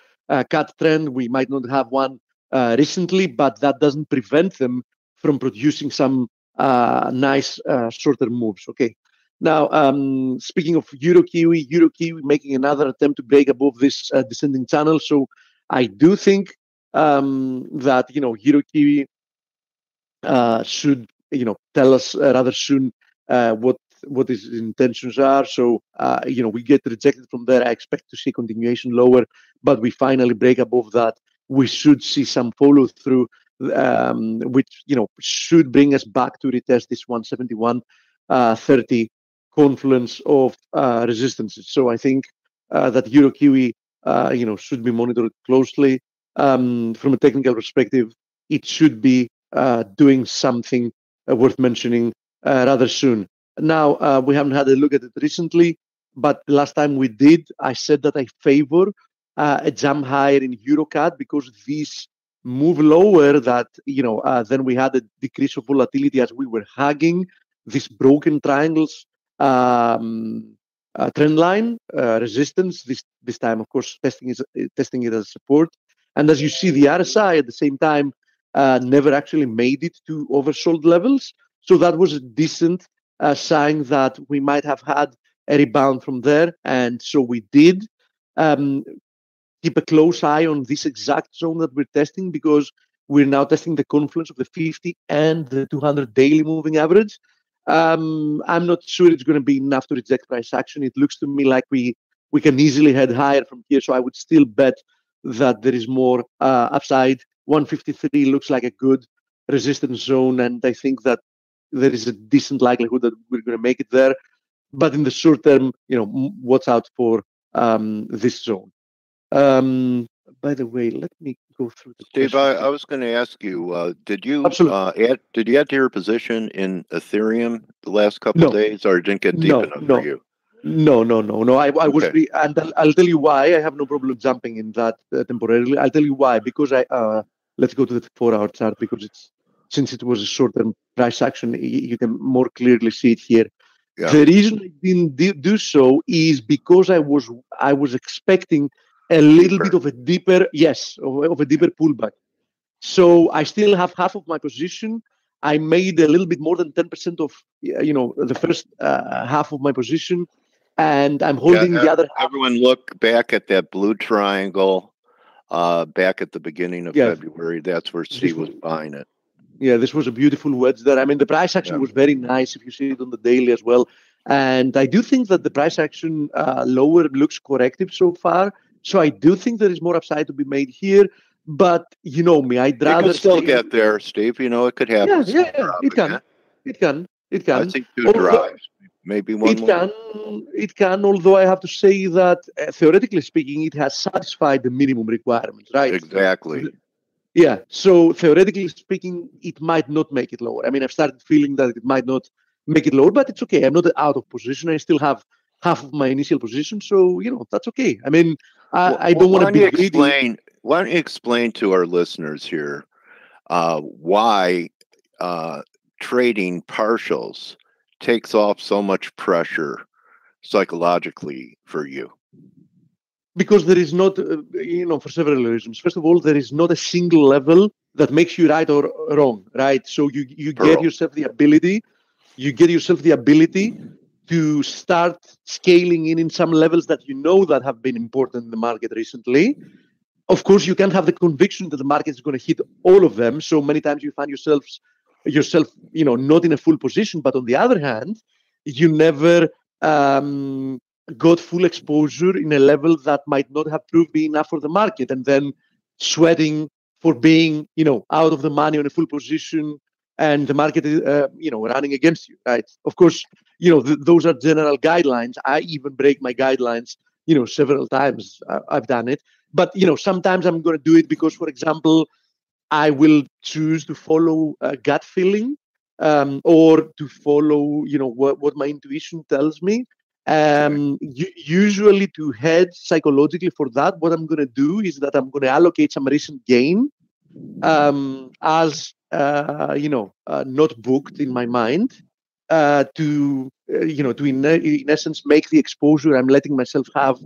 cut trend. We might not have one recently, but that doesn't prevent them from producing some nice shorter moves. Okay. Now, speaking of Euro Kiwi making another attempt to break above this descending channel. So I do think that Euro Kiwi should tell us rather soon what his intentions are. So we get rejected from there. I expect to see continuation lower, but we finally break above that. We should see some follow through, which should bring us back to retest this 171.30 confluence of resistances. So I think that Euro Kiwi should be monitored closely. From a technical perspective, it should be doing something worth mentioning rather soon. Now, we haven't had a look at it recently, but last time we did, I said that I favor a jump higher in EuroCAD, because these move lower, that then we had a decrease of volatility as we were hugging these broken triangles trend line resistance. This time, of course, testing it as support. And as you see, the RSI at the same time never actually made it to oversold levels. So that was a decent sign that we might have had a rebound from there. And so we did keep a close eye on this exact zone that we're testing, because we're now testing the confluence of the 50 and the 200 daily moving average. I'm not sure it's going to be enough to reject price action. It looks to me like we can easily head higher from here. So I would still bet that there is more upside. 153 looks like a good resistance zone, and I think that there is a decent likelihood that we're going to make it there. But in the short term, watch out for this zone. By the way, let me go through the Steve, questions. I was going to ask you, did you Absolutely. add to your position in Ethereum the last couple of days, or it didn't get deep enough for you? No. I was, Okay. and I'll tell you why. I have no problem jumping in that temporarily. I'll tell you why, because let's go to the 4-hour chart, because since it was a short-term price action, you can more clearly see it here. Yeah. The reason I didn't do so is because I was expecting a little bit of a deeper, of a deeper pullback. So I still have half of my position. I made a little bit more than 10% of the first half of my position, and I'm holding the other half. Everyone look back at that blue triangle back at the beginning of February. That's where Steve was buying it. Yeah, this was a beautiful wedge there. I mean, the price action was very nice if you see it on the daily as well. And I do think that the price action lower looks corrective so far. So I do think there is more upside to be made here. But you know me, I'd rather still get there, Steve. It could happen. It can. I think two drives, maybe one more. It can. Although I have to say that theoretically speaking, it has satisfied the minimum requirements, right? Exactly. Yeah. So theoretically speaking, it might not make it lower. I mean, I've started feeling that it might not make it lower, but it's okay. I'm not out of position. I still have half of my initial position, so that's okay. I mean, I don't want to be greedy. Why don't you explain to our listeners here why trading partials takes off so much pressure psychologically for you? Because there is not, for several reasons. First of all, there is not a single level that makes you right or wrong, right? So you get yourself the ability, to start scaling in some levels that that have been important in the market recently. Of course, you can't have the conviction that the market is going to hit all of them. So many times you find yourself, not in a full position. But on the other hand, you never got full exposure in a level that might not have proved be enough for the market, and then sweating for being, out of the money on a full position, and the market is, running against you, right? Of course, those are general guidelines. I even break my guidelines, several times. I've done it. But, sometimes I'm going to do it because, for example, I will choose to follow a gut feeling, or to follow, what my intuition tells me. Usually to hedge psychologically for that, what I'm going to do is that I'm going to allocate some recent gain, as, not booked in my mind, to, in essence, make the exposure I'm letting myself have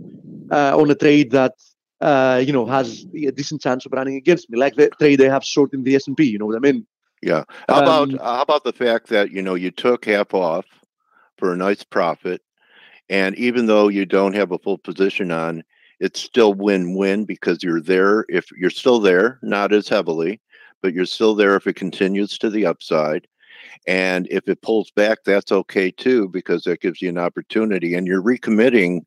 on a trade that, has a decent chance of running against me, like the trade I have short in the S&P. You know what I mean? Yeah. How about the fact that you took half off for a nice profit, and even though you don't have a full position on, it's still win-win because you're there. If you're still there, not as heavily, but you're still there if it continues to the upside. And if it pulls back, that's okay too, because that gives you an opportunity, and you're recommitting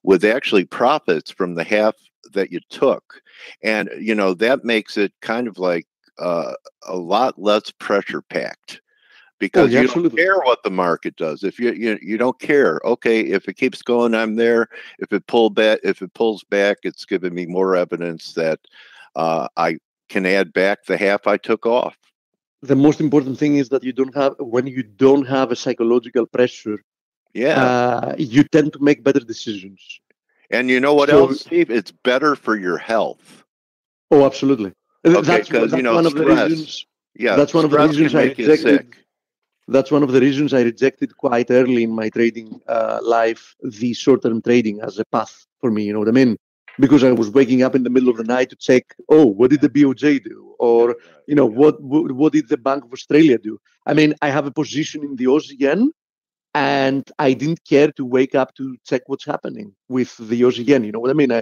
with actually profits from the half that you took. And, that makes it kind of like a lot less pressure packed, because you don't care what the market does. If you don't care, okay, if it keeps going, I'm there. If it pulls back, it's giving me more evidence that I can add back the half I took off. The most important thing is that when you don't have a psychological pressure, you tend to make better decisions. And you know what else, Steve? It's better for your health. Oh, absolutely. Okay, because one of the reasons. Yeah, that's one of the reasons I rejected. That's one of the reasons I rejected quite early in my trading life the short-term trading as a path for me. You know what I mean? Because I was waking up in the middle of the night to check, what did the BOJ do? Or, what did the Bank of Australia do? I mean, I have a position in the Aussie yen, and I didn't care to wake up to check what's happening with the Aussie yen. You know what I mean?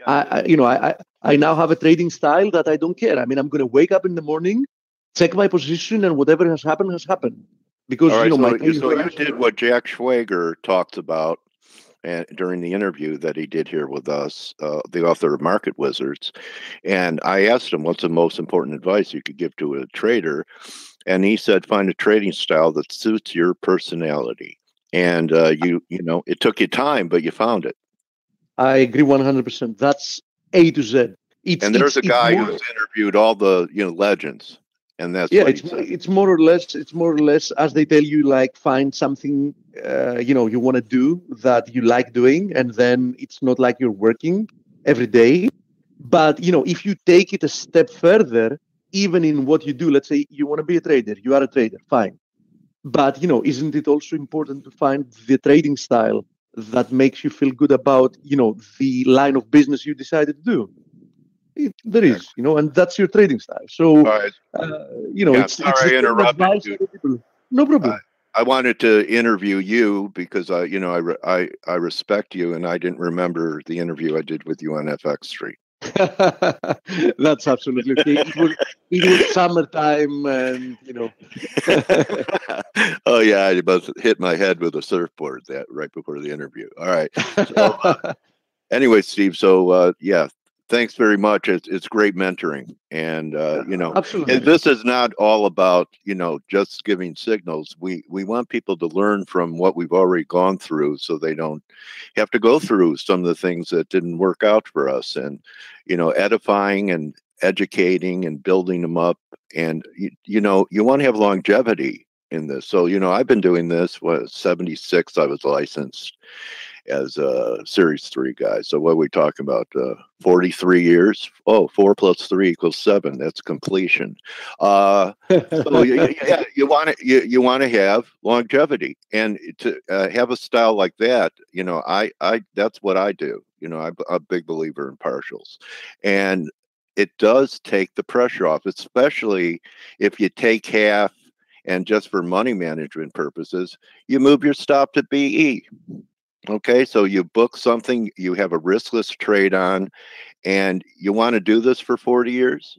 I now have a trading style that I don't care. I mean, I'm going to wake up in the morning, check my position, and whatever has happened has happened. Because you did what Jack Schwager talks about, and during the interview that he did here with us, the author of Market Wizards. And I asked him, what's the most important advice you could give to a trader? And he said, find a trading style that suits your personality. And it took you time, but you found it. I agree 100%. That's A to Z. And there's a guy who's interviewed all the legends. And that's it's more or less as they tell you, like, find something you want to do that you like doing, and then it's not like you're working every day. But if you take it a step further, even in what you do, let's say you want to be a trader, you are a trader, fine. But isn't it also important to find the trading style that makes you feel good about the line of business you decided to do? There is, and that's your trading style. So, right. it's sorry I interrupted you. No problem. I wanted to interview you because I respect you, and I didn't remember the interview I did with you on FX Street. That's absolutely okay. It was summertime, and Oh yeah, I must hit my head with a surfboard right before the interview. All right. So, anyway, Steve. So thanks very much. It's great mentoring, and absolutely. And this is not all about just giving signals. We want people to learn from what we've already gone through, so they don't have to go through some of the things that didn't work out for us. And edifying and educating and building them up, and you want to have longevity in this. So I've been doing this. 76 I was licensed. as a Series 3 guy. So what are we talking about? 43 years? Oh, 4 plus 3 equals 7. That's completion. So yeah, you want to have longevity, and to have a style like that. I that's what I do. I'm a big believer in partials, and it does take the pressure off, especially if you take half and just for money management purposes, you move your stop to BE. Okay, so you book something you have a riskless trade on, and you want to do this for 40 years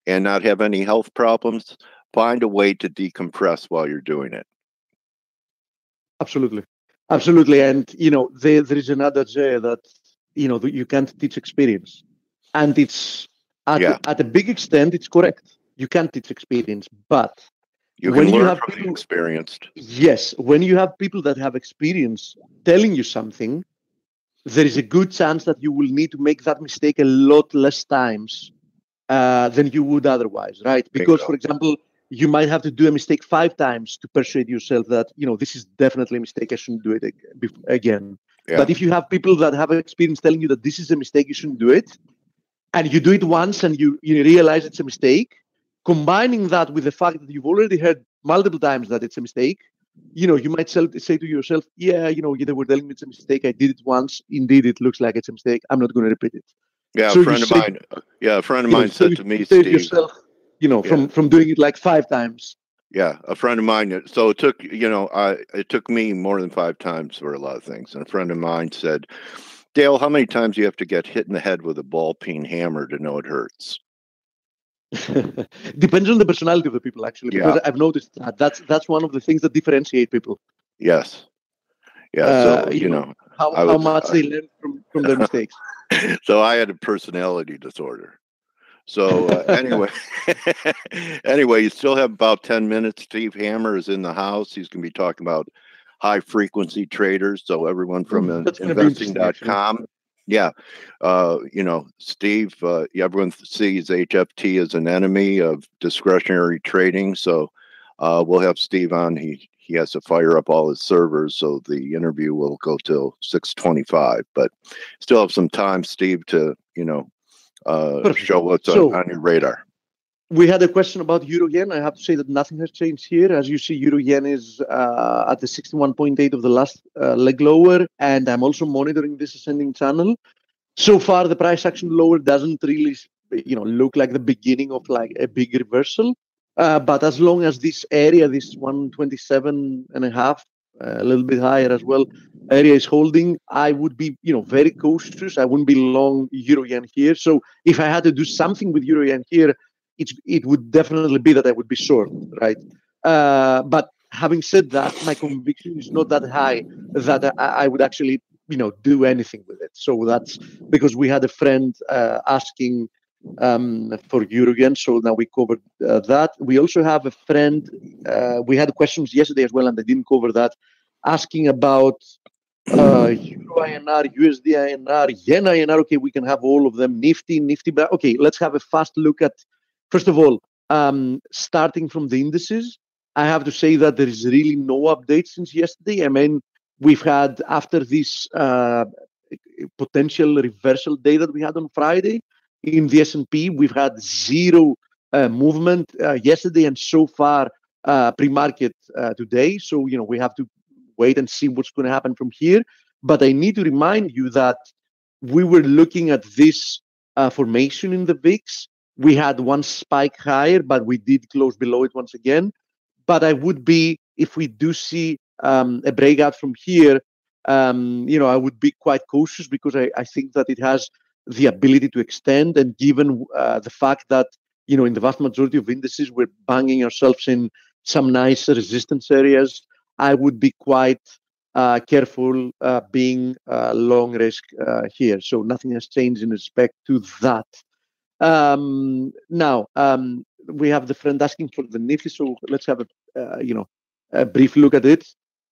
and not have any health problems, find a way to decompress while you're doing it. Absolutely. Absolutely. And, there is another J that, you can't teach experience. And it's at a big extent, it's correct. You can't teach experience, but you when can you learn have from people, the experienced. yes, when you have people that have experience telling you something, there is a good chance that you will need to make that mistake a lot less times than you would otherwise, right? Because, Bingo. for example, you might have to do a mistake 5 times to persuade yourself that, this is definitely a mistake, I shouldn't do it again. Yeah. But if you have people that have experience telling you that this is a mistake, you shouldn't do it, and you do it once and you realize it's a mistake, combining that with the fact that you've already heard multiple times that it's a mistake, you might say to yourself, yeah, they were telling me it's a mistake. I did it once. Indeed, it looks like it's a mistake. I'm not going to repeat it. Yeah, So a friend of mine said to me, save Steve, yourself, from doing it like 5 times. Yeah, a friend of mine. So it took, it took me more than 5 times for a lot of things. And a friend of mine said, Dale, how many times do you have to get hit in the head with a ball-peen hammer to know it hurts? Depends on the personality of the people, actually, because Yeah. I've noticed that's one of the things that differentiate people. Yes. Yeah. So how much they learn from their mistakes. So I had a personality disorder. So anyway, you still have about 10 minutes. Steve Hammer is in the house. He's going to be talking about high frequency traders. So everyone from investing.com. Yeah. Steve, everyone sees HFT as an enemy of discretionary trading. So we'll have Steve on. He has to fire up all his servers, so the interview will go till 6:25. But still have some time, Steve, to show what's on your radar. We had a question about Euro Yen. I have to say that nothing has changed here. As you see, Euro Yen is at the 61.8 of the last leg lower, and I'm also monitoring this ascending channel. So far, the price action lower doesn't really, look like the beginning of like a big reversal. But as long as this area, this 127.5, a little bit higher as well, area is holding, I would be, very cautious. I wouldn't be long Euro Yen here. So if I had to do something with Euro Yen here, it would definitely be that I would be short, right? But having said that, my conviction is not that high that I would actually, do anything with it. So that's because we had a friend asking for Euro Yen, so now we covered that. We also have a friend, we had questions yesterday as well, and they didn't cover that, asking about Euro INR, USD INR, Yen INR. Okay, we can have all of them, Nifty, but okay, let's have a fast look at, first of all, starting from the indices. I have to say that there is really no update since yesterday. I mean, we've had, after this potential reversal day that we had on Friday in the S&P, we've had zero movement yesterday and so far pre-market today. So, we have to wait and see what's going to happen from here. But I need to remind you that we were looking at this formation in the VIX. We had one spike higher, but we did close below it once again. But I would be, if we do see a breakout from here, I would be quite cautious because I think that it has the ability to extend. And given the fact that, in the vast majority of indices, we're banging ourselves in some nice resistance areas, I would be quite careful being long risk here. So nothing has changed in respect to that. Now, we have the friend asking for the Nifty, so let's have a brief look at it.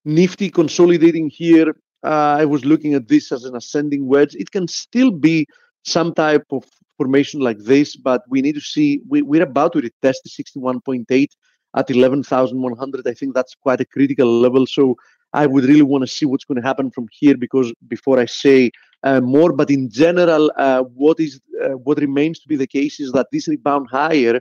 Nifty consolidating here. I was looking at this as an ascending wedge. It can still be some type of formation like this, but we need to see. We're about to retest the 61.8 at 11,100. I think that's quite a critical level. So I would really want to see what's going to happen from here because before I say more. But in general, what remains to be the case is that this rebound higher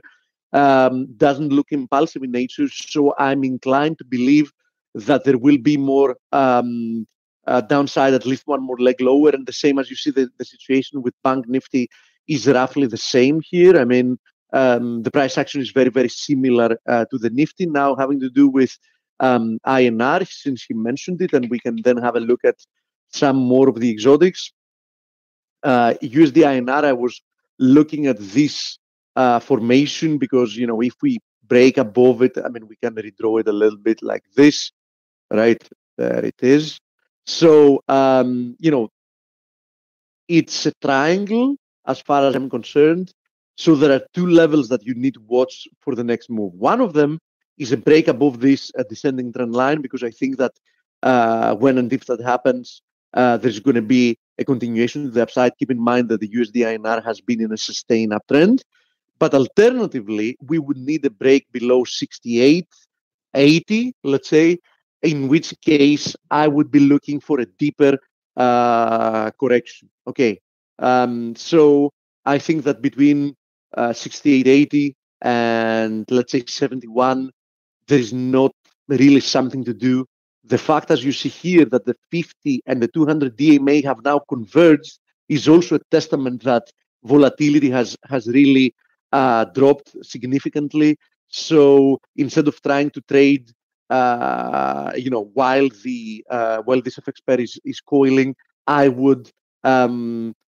doesn't look impulsive in nature. So I'm inclined to believe that there will be more downside, at least one more leg lower. And the same as you see the situation with Bank Nifty is roughly the same here. I mean, the price action is very, very similar to the Nifty now, having to do with INR, since he mentioned it, and we can then have a look at some more of the exotics. USD INR, I was looking at this formation because, if we break above it, I mean, we can redraw it a little bit like this, right? There it is. So, it's a triangle as far as I'm concerned. So there are two levels that you need to watch for the next move. One of them is a break above this descending trend line, because I think that when and if that happens, there's going to be a continuation to the upside. Keep in mind that the USD INR has been in a sustained uptrend. But alternatively, we would need a break below 68.80, let's say, in which case I would be looking for a deeper correction. Okay. So I think that between 68.80 and let's say 71, there is not really something to do. The fact, as you see here, that the 50 and the 200 DMA have now converged is also a testament that volatility has really dropped significantly. So instead of trying to trade, while this FX pair is coiling, I would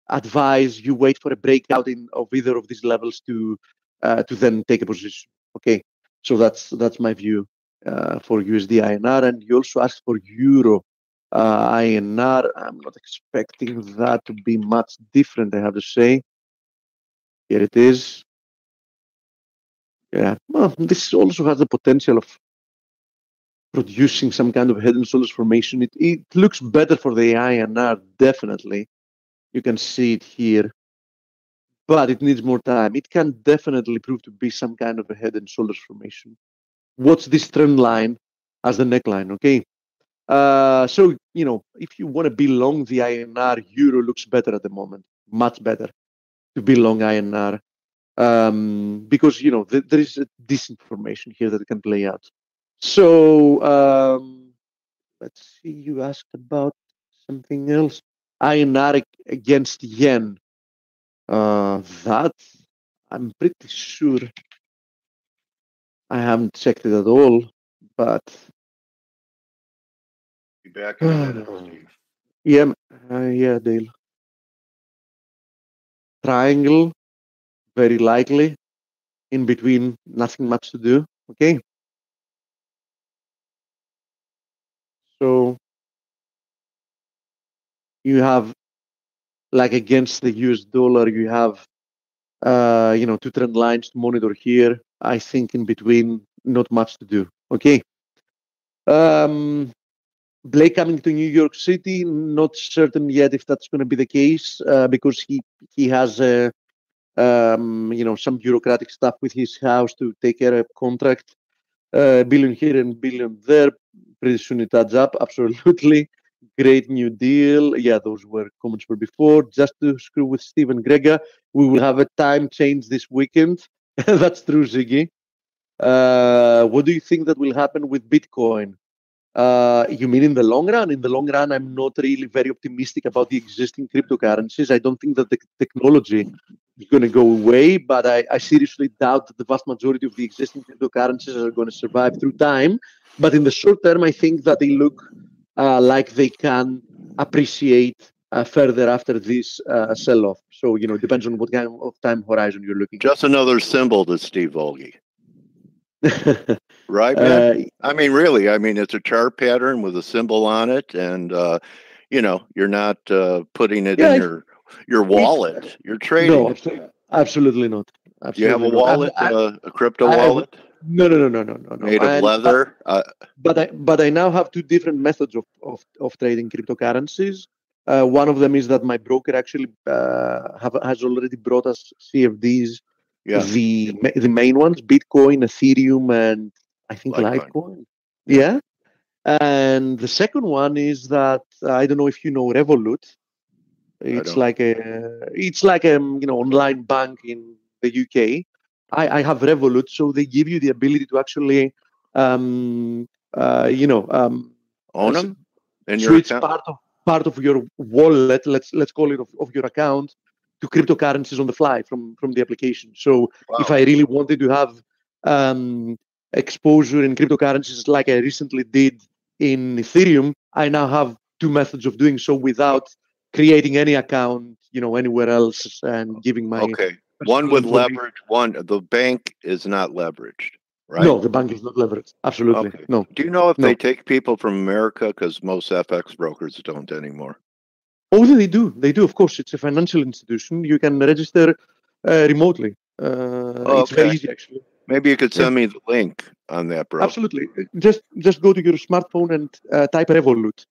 advise you wait for a breakout of either of these levels to then take a position. Okay, so that's my view for USD INR. And you also asked for Euro INR. I'm not expecting that to be much different, I have to say. Here it is. Yeah, well, this also has the potential of producing some kind of head and shoulders formation. It looks better for the INR, definitely. You can see it here, but it needs more time. It can definitely prove to be some kind of a head and shoulders formation. Watch this trend line as the neckline, okay? So, if you want to be long the INR, Euro looks better at the moment, much better to be long INR. Because, there is a decent formation here that can play out. So, let's see, you asked about something else. INR against yen. That I'm pretty sure I haven't checked it at all, but Be back in a minute, Steve. yeah, Dale. Triangle, very likely. In between, nothing much to do. Okay. So you have, like against the US dollar, you have, two trend lines to monitor here. I think in between, not much to do. Okay. Blake coming to New York City, not certain yet if that's going to be the case, because he has some bureaucratic stuff with his house to take care of contract. Billion here and billion there. Pretty soon it adds up. Absolutely. Great new deal. Yeah, those were comments for before. Just to screw with Stephen Gregor, we will have a time change this weekend. That's true, Ziggy. What do you think that will happen with Bitcoin? You mean in the long run? In the long run, I'm not really very optimistic about the existing cryptocurrencies. I don't think that the technology is going to go away, but I seriously doubt that the vast majority of the existing cryptocurrencies are going to survive through time. But in the short term, I think that they look like they can appreciate further after this sell-off. So, it depends on what kind of time horizon you're looking at. Just another symbol to Steve Volge. Right, man? I mean, really, it's a chart pattern with a symbol on it, and you're not putting it in your wallet. You're trading. No, absolutely not. Absolutely you have a wallet, a crypto wallet? No. Made of leather. But I now have two different methods of trading cryptocurrencies. One of them is that my broker actually has already brought us CFDs. Yeah. The main ones: Bitcoin, Ethereum, and I think Litecoin. Yeah. And the second one is that I don't know if you know Revolut. It's like a online bank in the UK. I have Revolut, so they give you the ability to actually um, you know Own them in your switch account? part of your wallet, let's call it, of your account, to cryptocurrencies on the fly from the application. So if I really wanted to have exposure in cryptocurrencies like I recently did in Ethereum, I now have two methods of doing so without creating any account, anywhere else and giving my Okay. One personal with information. leverage, the bank is not leveraged, right? No, the bank is not leveraged. Absolutely. Okay. No. Do you know if No. they take people from America? Because most FX brokers don't anymore. Oh, they do. They do. Of course, it's a financial institution. You can register remotely. It's very easy, actually. Maybe you could send me the link on that, bro. Absolutely. Just go to your smartphone and type Revolut,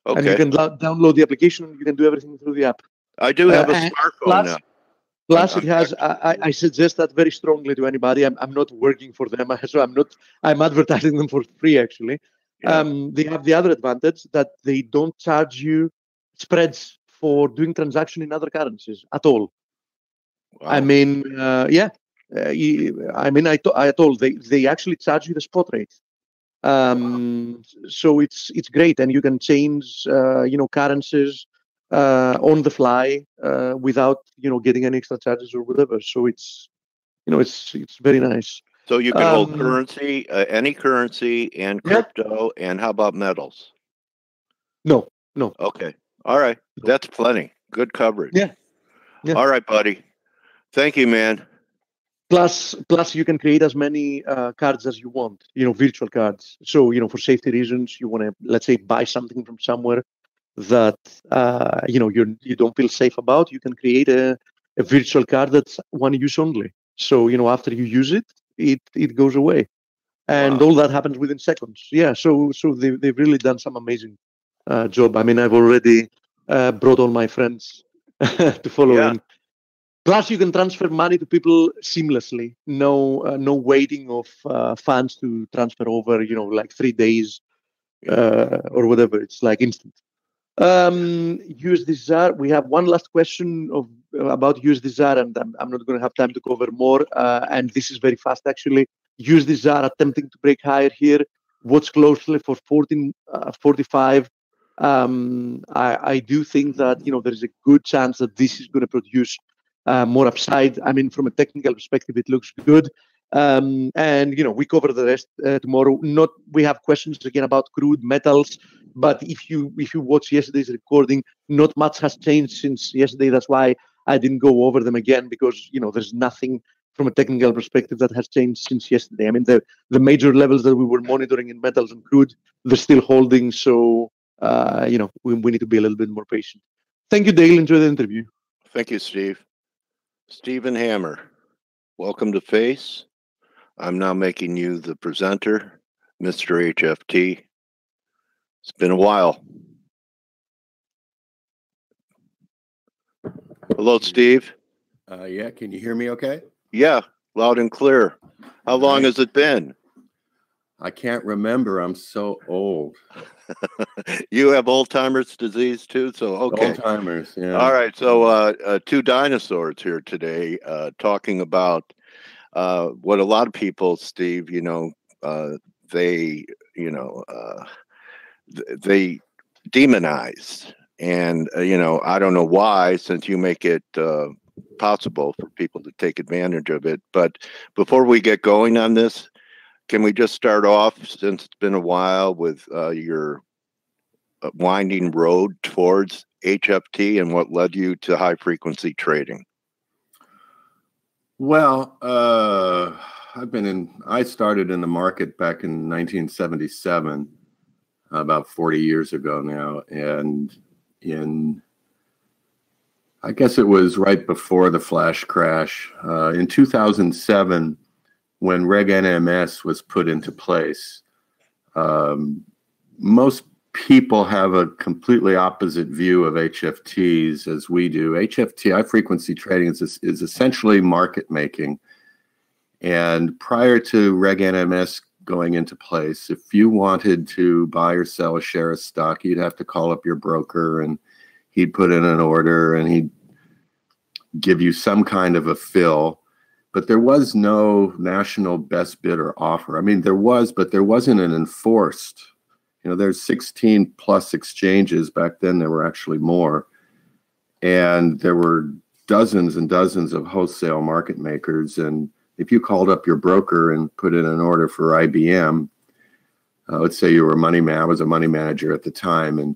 and you can download the application. You can do everything through the app. I do have a smartphone now. Plus, it has. I suggest that very strongly to anybody. I'm not working for them, so I'm advertising them for free. Actually, they have the other advantage that they don't charge you spreads for doing transaction in other currencies at all. Wow. I mean, yeah. I told they actually charge you the spot rate. So it's great, and you can change currencies on the fly without getting any extra charges or whatever. So it's very nice. So you can hold currency, any currency, and crypto, and how about metals? No. Okay, all right, that's plenty. Good coverage. Yeah. All right, buddy. Thank you, man. Plus, you can create as many cards as you want, virtual cards. So, for safety reasons, you want to, let's say, buy something from somewhere that, you don't feel safe about. You can create a virtual card that's one use only. So, after you use it, it goes away. And all that happens within seconds. Yeah. So they've really done some amazing job. I mean, I've already brought all my friends to follow in. Plus, you can transfer money to people seamlessly. No waiting of funds to transfer over, like 3 days or whatever. It's like instant. USD-ZAR. We have one last question about USD-ZAR, and I'm not going to have time to cover more. And this is very fast, actually. USD-ZAR attempting to break higher here. Watch closely for 14.45. I do think that there is a good chance that this is going to produce more upside. I mean, from a technical perspective, it looks good. And we cover the rest tomorrow. We have questions again about crude metals, but if you watch yesterday's recording, not much has changed since yesterday. That's why I didn't go over them again, because there's nothing from a technical perspective that has changed since yesterday. I mean, the major levels that we were monitoring in metals and crude, they're still holding. So we need to be a little bit more patient. Thank you, Dale. Enjoy the interview. Thank you, Steve. Stephen Hammer, welcome to FACE. I'm now making you the presenter, Mr. HFT. It's been a while. Hello, Steve. Yeah, can you hear me okay? Yeah, loud and clear. How long has it been? I can't remember. I'm so old. You have Alzheimer's disease too, so okay. Alzheimer's, yeah. All right, so two dinosaurs here today, talking about what a lot of people, Steve, they demonize, and I don't know why, since you make it possible for people to take advantage of it. But before we get going on this, can we just start off, since it's been a while, with your winding road towards HFT and what led you to high frequency trading? Well, I started in the market back in 1977, about 40 years ago now. And I guess it was right before the flash crash. In 2007, when Reg NMS was put into place, most people have a completely opposite view of HFTs as we do. HFT, high frequency trading, is essentially market making. And prior to Reg NMS going into place. If you wanted to buy or sell a share of stock, you'd have to call up your broker, and he'd put in an order, and he'd give you some kind of a fill. But there was no national best bidder offer. I mean, there was, but there wasn't an enforced. There's 16 plus exchanges. Back then there were actually more. And there were dozens and dozens of wholesale market makers. And if you called up your broker and put in an order for IBM, let's say you were I was a money manager at the time, and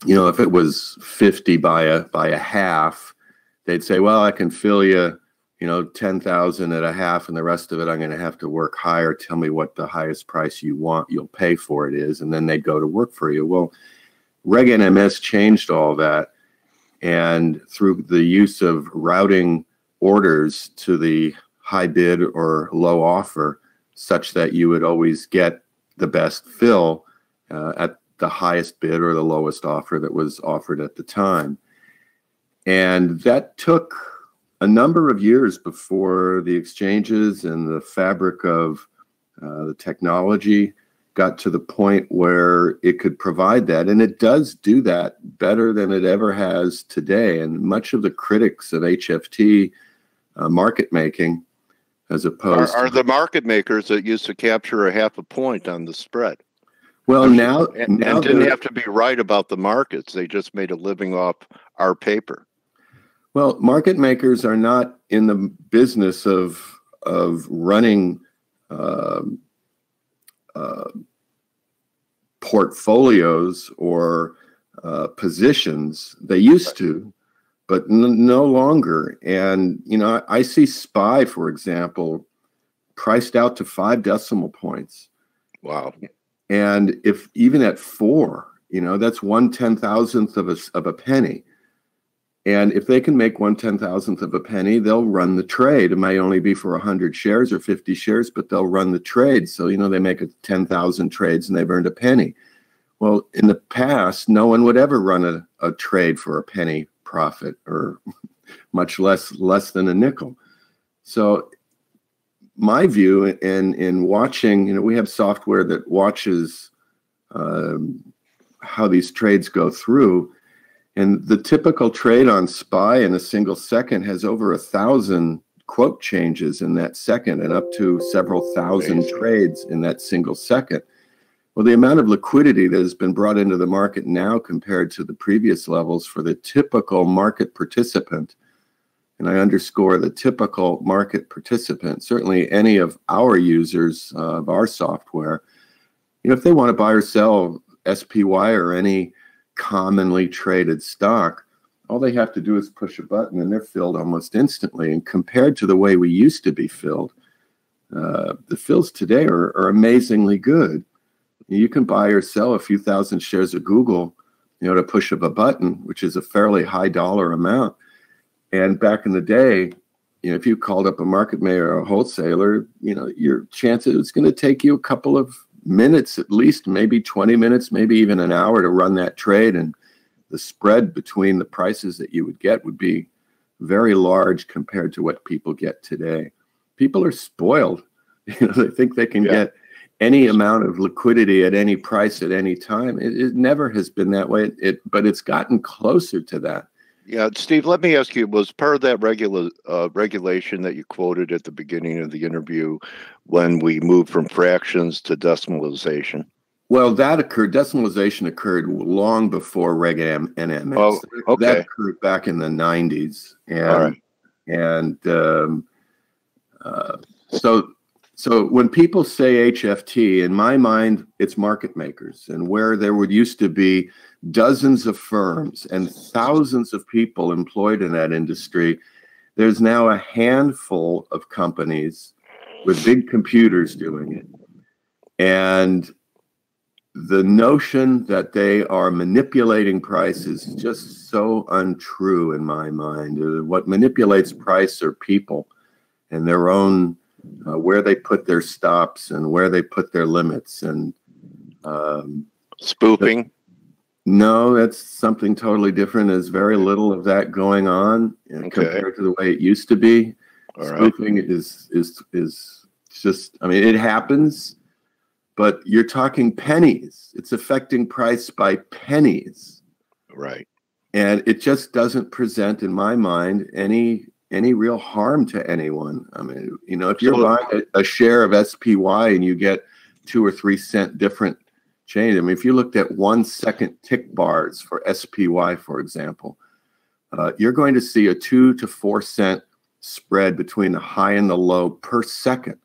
if it was 50 by a half, they'd say, well, I can fill you, 10,000 at a half, and the rest of it I'm going to have to work higher. Tell me what the highest price you'll pay for it is, and then they go to work for you. Well, Reg NMS changed all that, and through the use of routing orders to the high bid or low offer, such that you would always get the best fill at the highest bid or the lowest offer that was offered at the time. And that took a number of years before the exchanges and the fabric of the technology got to the point where it could provide that. And it does do that better than it ever has today. And much of the critics of HFT market making, as opposed are the market makers that used to capture a half a point on the spread. Well, now and didn't have to be right about the markets. They just made a living off our paper. Well, market makers are not in the business of running portfolios or positions. They used to, but no longer. And I see SPY, for example, priced out to 5 decimal points. Wow. And if even at 4, that's 1/10,000th of a penny. And if they can make 1/10,000th of a penny, they'll run the trade. It may only be for 100 shares or 50 shares, but they'll run the trade. So, they make 10,000 trades and they've earned a penny. Well, in the past, no one would ever run a trade for a penny profit, or much less than a nickel. So my view in watching, we have software that watches how these trades go through. And the typical trade on SPY in a single second has over 1,000 quote changes in that second, and up to several thousand trades in that single second. Well, the amount of liquidity that has been brought into the market now compared to the previous levels for the typical market participant, and I underscore the typical market participant, certainly any of our users of our software, if they want to buy or sell SPY or any commonly traded stock, all they have to do is push a button and they're filled almost instantly. And compared to the way we used to be filled, the fills today are amazingly good. You can buy or sell a few thousand shares of Google, to push of a button, which is a fairly high dollar amount. And back in the day, if you called up a market maker or a wholesaler, your chances, it's going to take you a couple of minutes at least, maybe 20 minutes, maybe even an hour to run that trade. And the spread between the prices that you would get would be very large compared to what people get today. People are spoiled. They think they can get any amount of liquidity at any price at any time. It never has been that way, but it's gotten closer to that. Yeah, Steve, let me ask you, was part of that regulation that you quoted at the beginning of the interview when we moved from fractions to decimalization? Well, decimalization occurred long before Reg NMS. Oh, okay. That occurred back in the 90s. And, so when people say HFT, in my mind, it's market makers. And where there used to be dozens of firms and thousands of people employed in that industry, there's now a handful of companies with big computers doing it. And the notion that they are manipulating price is just so untrue in my mind. What manipulates price are people and their own, where they put their stops and where they put their limits. And spoofing? No, that's something totally different. There's very little of that going on compared to the way it used to be. Spoofing is It's just, I mean, it happens, but you're talking pennies. It's affecting price by pennies. Right. And it just doesn't present, in my mind, any real harm to anyone. I mean, you know, if you're buying a share of SPY and you get 2 or 3 cent different change, I mean, if you looked at 1 second tick bars for SPY, for example, you're going to see a 2 to 4 cent spread between the high and the low per second.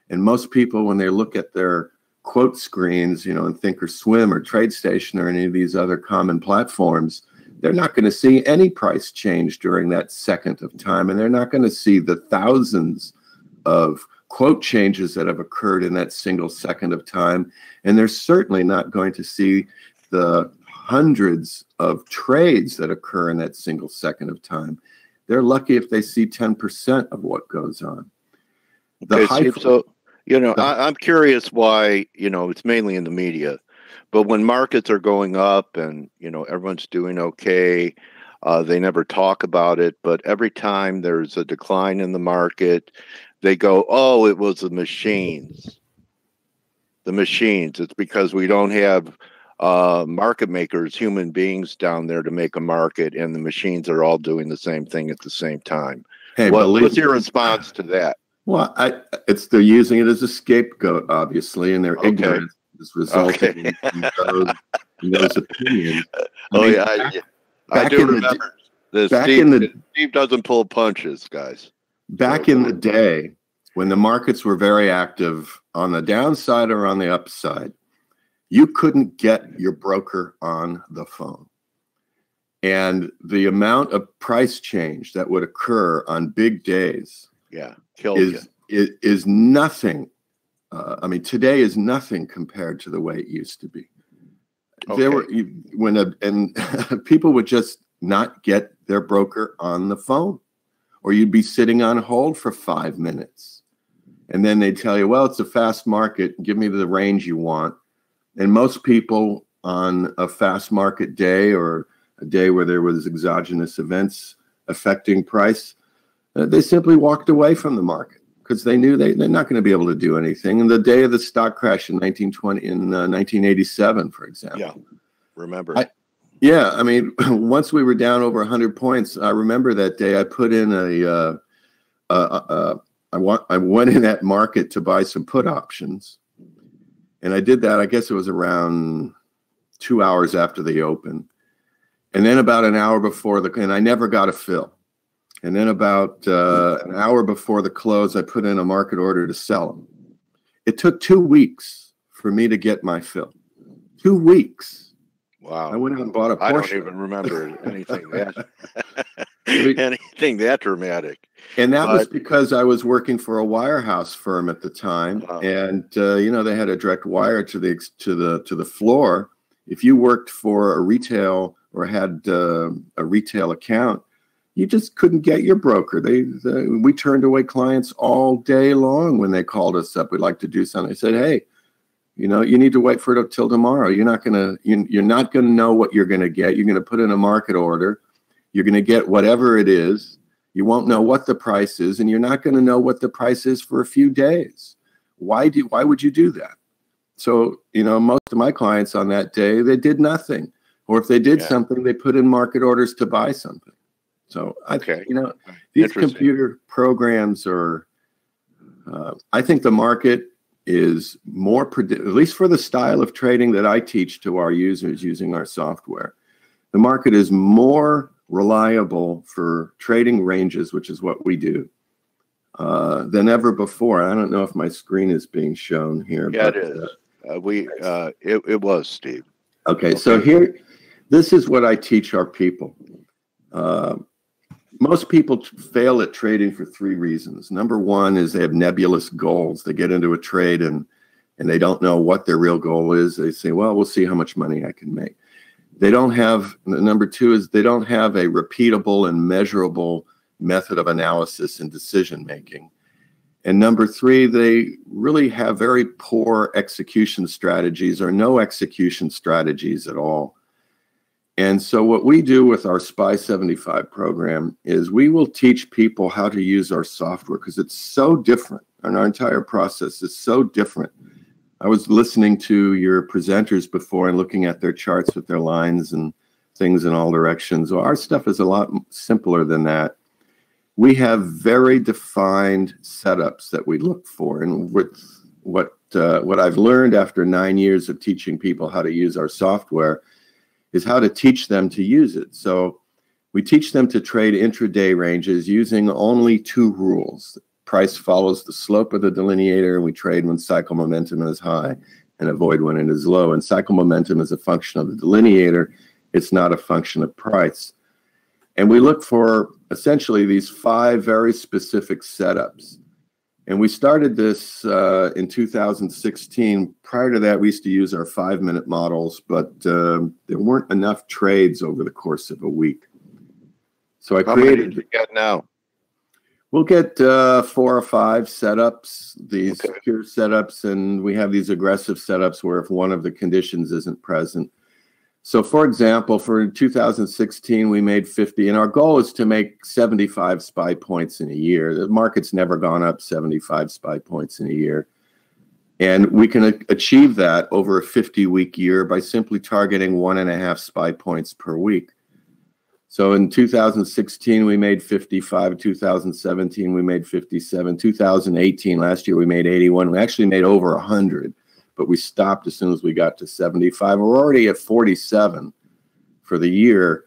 And most people, when they look at their quote screens, you know, in Thinkorswim or TradeStation or any of these other common platforms, they're not going to see any price change during that second of time. And they're not going to see the thousands of quote changes that have occurred in that single second of time. And they're certainly not going to see the hundreds of trades that occur in that single second of time. They're lucky if they see 10% of what goes on. Okay, Steve, so, you know, I'm curious why, you know, it's mainly in the media, but when markets are going up and, you know, everyone's doing okay, they never talk about it. But every time there's a decline in the market, they go, oh, it was the machines. The machines. It's because we don't have market makers, human beings down there to make a market, and the machines are all doing the same thing at the same time. Hey, what's your response to that? Well, they're using it as a scapegoat, obviously, and their ignorance is resulting in those opinions. I do remember Steve doesn't pull punches, guys. Back in the day, when the markets were very active on the downside or on the upside, you couldn't get your broker on the phone. And the amount of price change that would occur on big days is nothing. I mean, today is nothing compared to the way it used to be. Okay. People would just not get their broker on the phone, or you'd be sitting on hold for 5 minutes. And then they'd tell you, well, it's a fast market. Give me the range you want. And most people on a fast market day or a day where there was exogenous events affecting price, they simply walked away from the market because they knew they're not going to be able to do anything. And the day of the stock crash in 1987, for example. Yeah, remember. I mean, once we were down over 100 points, I remember that day I put in I went in that market to buy some put options. And I did that, I guess it was around 2 hours after the open. And then about an hour before and I never got a fill. And then about an hour before the close, I put in a market order to sell them. It took 2 weeks for me to get my fill. 2 weeks. Wow. I went out and bought a Porsche. I don't even remember anything that dramatic. And that was because I was working for a wirehouse firm at the time. And, you know, they had a direct wire to the floor. If you worked for a retail or had a retail account, you just couldn't get your broker. We turned away clients all day long when they called us up. We'd like to do something. I said, hey, you know, you need to wait for it till tomorrow. You're not gonna know what you're gonna get. You're gonna put in a market order. You're gonna get whatever it is. You won't know what the price is, and you're not gonna know what the price is for a few days. Why would you do that? So, you know, most of my clients on that day, they did nothing. Or if they did something, they put in market orders to buy something. So, you know, these computer programs are, I think the market is more, at least for the style of trading that I teach to our users using our software, the market is more reliable for trading ranges, which is what we do, than ever before. I don't know if my screen is being shown here. Yeah, but, it is. It was, Steve. Okay, so here, this is what I teach our people. Most people fail at trading for 3 reasons. Number one is they have nebulous goals. They get into a trade and they don't know what their real goal is. They say, well, we'll see how much money I can make. Number 2 is they don't have a repeatable and measurable method of analysis and decision making. And number 3, they really have very poor execution strategies or no execution strategies at all. And so what we do with our SPY 75 program is we will teach people how to use our software because it's so different, and our entire process is so different. I was listening to your presenters before and looking at their charts with their lines and things in all directions. Well, our stuff is a lot simpler than that. We have very defined setups that we look for, and with what I've learned after 9 years of teaching people how to use our software is how to teach them to use it. So we teach them to trade intraday ranges using only 2 rules. Price follows the slope of the delineator, and we trade when cycle momentum is high and avoid when it is low. And cycle momentum is a function of the delineator. It's not a function of price. And we look for essentially these 5 very specific setups. And we started this in 2016. Prior to that, we used to use our 5-minute models, but there weren't enough trades over the course of a week. So I How created. many do you get now? We'll get 4 or 5 setups, these Okay. pure setups, and we have these aggressive setups where if one of the conditions isn't present. So for example, for 2016, we made 50, and our goal is to make 75 SPY points in a year. The market's never gone up 75 SPY points in a year. And we can achieve that over a 50-week year by simply targeting 1.5 SPY points per week. So in 2016, we made 55. 2017, we made 57. 2018, last year, we made 81. We actually made over 100. But we stopped as soon as we got to 75. We're already at 47 for the year.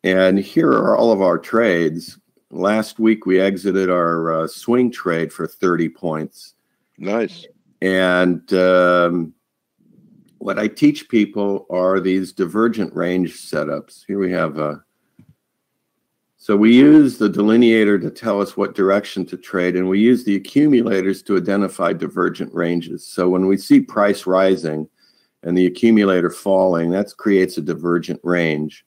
And here are all of our trades. Last week, we exited our swing trade for 30 points. Nice. And what I teach people are these divergent range setups. Here we have so we use the delineator to tell us what direction to trade, and we use the accumulators to identify divergent ranges. So when we see price rising and the accumulator falling, that creates a divergent range.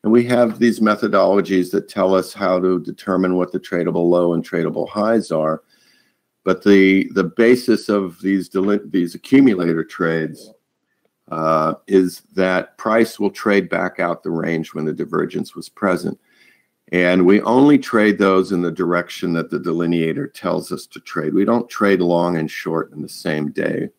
And we have these methodologies that tell us how to determine what the tradable low and tradable highs are. But the basis of these accumulator trades is that price will trade back out the range when the divergence was present. And we only trade those in the direction that the delineator tells us to trade. We don't trade long and short in the same day.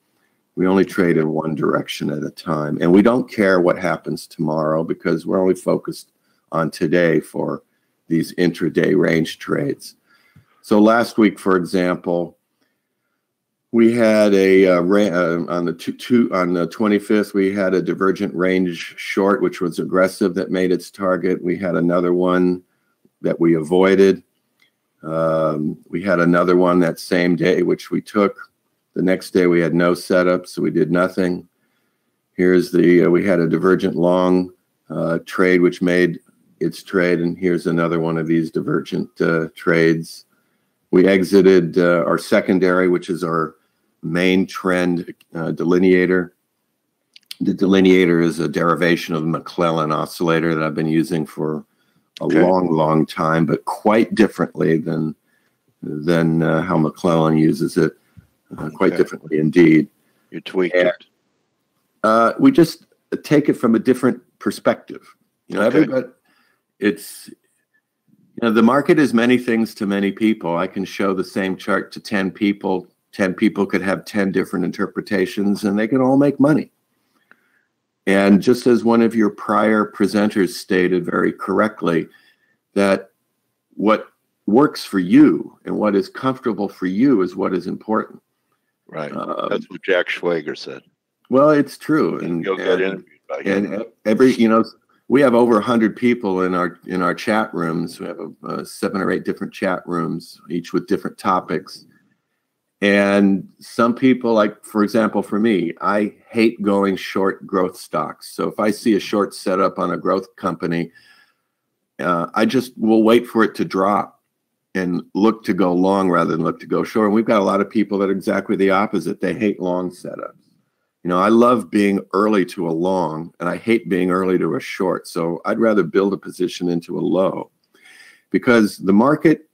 We only trade in one direction at a time. And we don't care what happens tomorrow because we're only focused on today for these intraday range trades. So last week, for example, we had on the 25th, we had a divergent range short, which was aggressive, that made its target. We had another one that we avoided. We had another one that same day, which we took. The next day we had no setup, so we did nothing. Here's we had a divergent long trade, which made its trade, and here's another one of these divergent trades. We exited our secondary, which is our main trend delineator. The delineator is a derivation of the McClellan oscillator that I've been using for a long time, but quite differently than how McClellan uses it. Quite differently indeed. You tweaked it. We just take it from a different perspective. You know, everybody. It's the market is many things to many people. I can show the same chart to 10 people. 10 people could have 10 different interpretations, and they can all make money. And just as one of your prior presenters stated very correctly, that what works for you and what is comfortable for you is what is important. Right. That's what Jack Schwager said. Well, it's true. And you'll get interviewed by him. And we have over 100 people in our chat rooms. We have 7 or 8 different chat rooms, each with different topics. And some people, like, for example, for me, I hate going short growth stocks. So if I see a short setup on a growth company, I just will wait for it to drop and look to go long rather than look to go short. And we've got a lot of people that are exactly the opposite. They hate long setups. You know, I love being early to a long, and I hate being early to a short. So I'd rather build a position into a low, because the market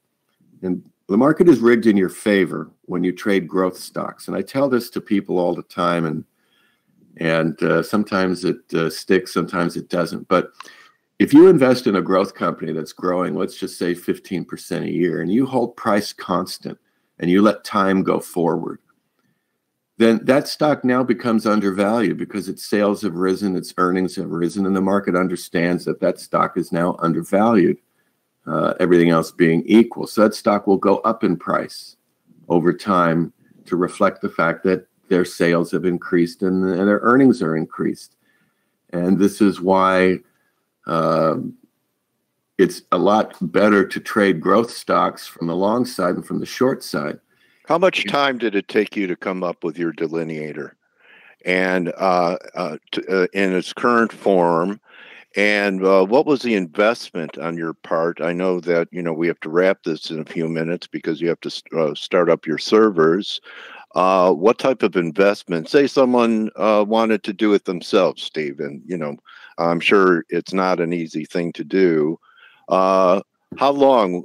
is rigged in your favor when you trade growth stocks. And I tell this to people all the time, And sometimes it sticks, sometimes it doesn't. But if you invest in a growth company that's growing, let's just say 15% a year, and you hold price constant and you let time go forward, then that stock now becomes undervalued because its sales have risen, its earnings have risen, and the market understands that that stock is now undervalued, everything else being equal. So that stock will go up in price over time to reflect the fact that their sales have increased and their earnings are increased. And this is why it's a lot better to trade growth stocks from the long side and from the short side. How much time did it take you to come up with your delineator and in its current form? And what was the investment on your part? I know that, we have to wrap this in a few minutes because you have to start up your servers. What type of investment? Say someone wanted to do it themselves, Steve, and, I'm sure it's not an easy thing to do. How long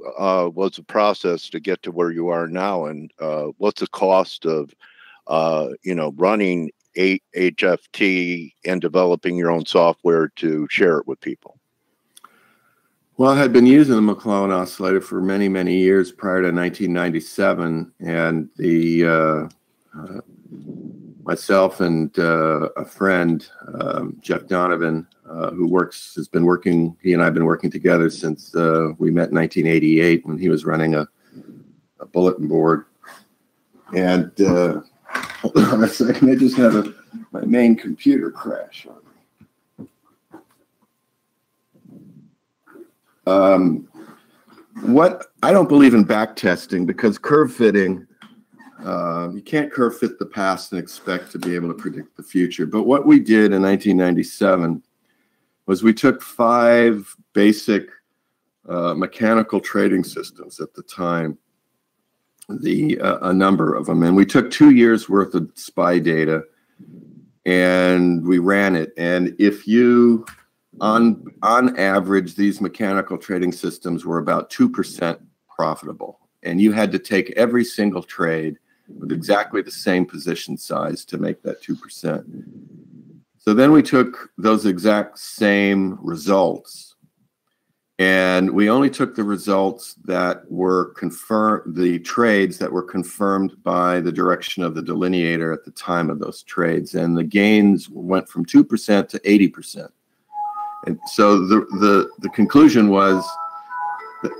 was the process to get to where you are now? And what's the cost of, running HFT and developing your own software to share it with people? Well, I had been using the McClellan oscillator for many, many years prior to 1997, and myself and a friend, Jeff Donovan, has been working. He and I have been working together since we met in 1988 when he was running a bulletin board. And hold on a second, I just had my main computer crash on me. I don't believe in back testing because curve fitting, you can't curve fit the past and expect to be able to predict the future. But what we did in 1997 was we took 5 basic mechanical trading systems at the time, a number of them, and we took 2 years worth of SPY data and we ran it. And if you on average, these mechanical trading systems were about 2% profitable, and you had to take every single trade with exactly the same position size to make that 2%. So then we took those exact same results, and we only took the results that were confirmed, the trades that were confirmed by the direction of the delineator at the time of those trades, and the gains went from 2% to 80%. And so the conclusion was,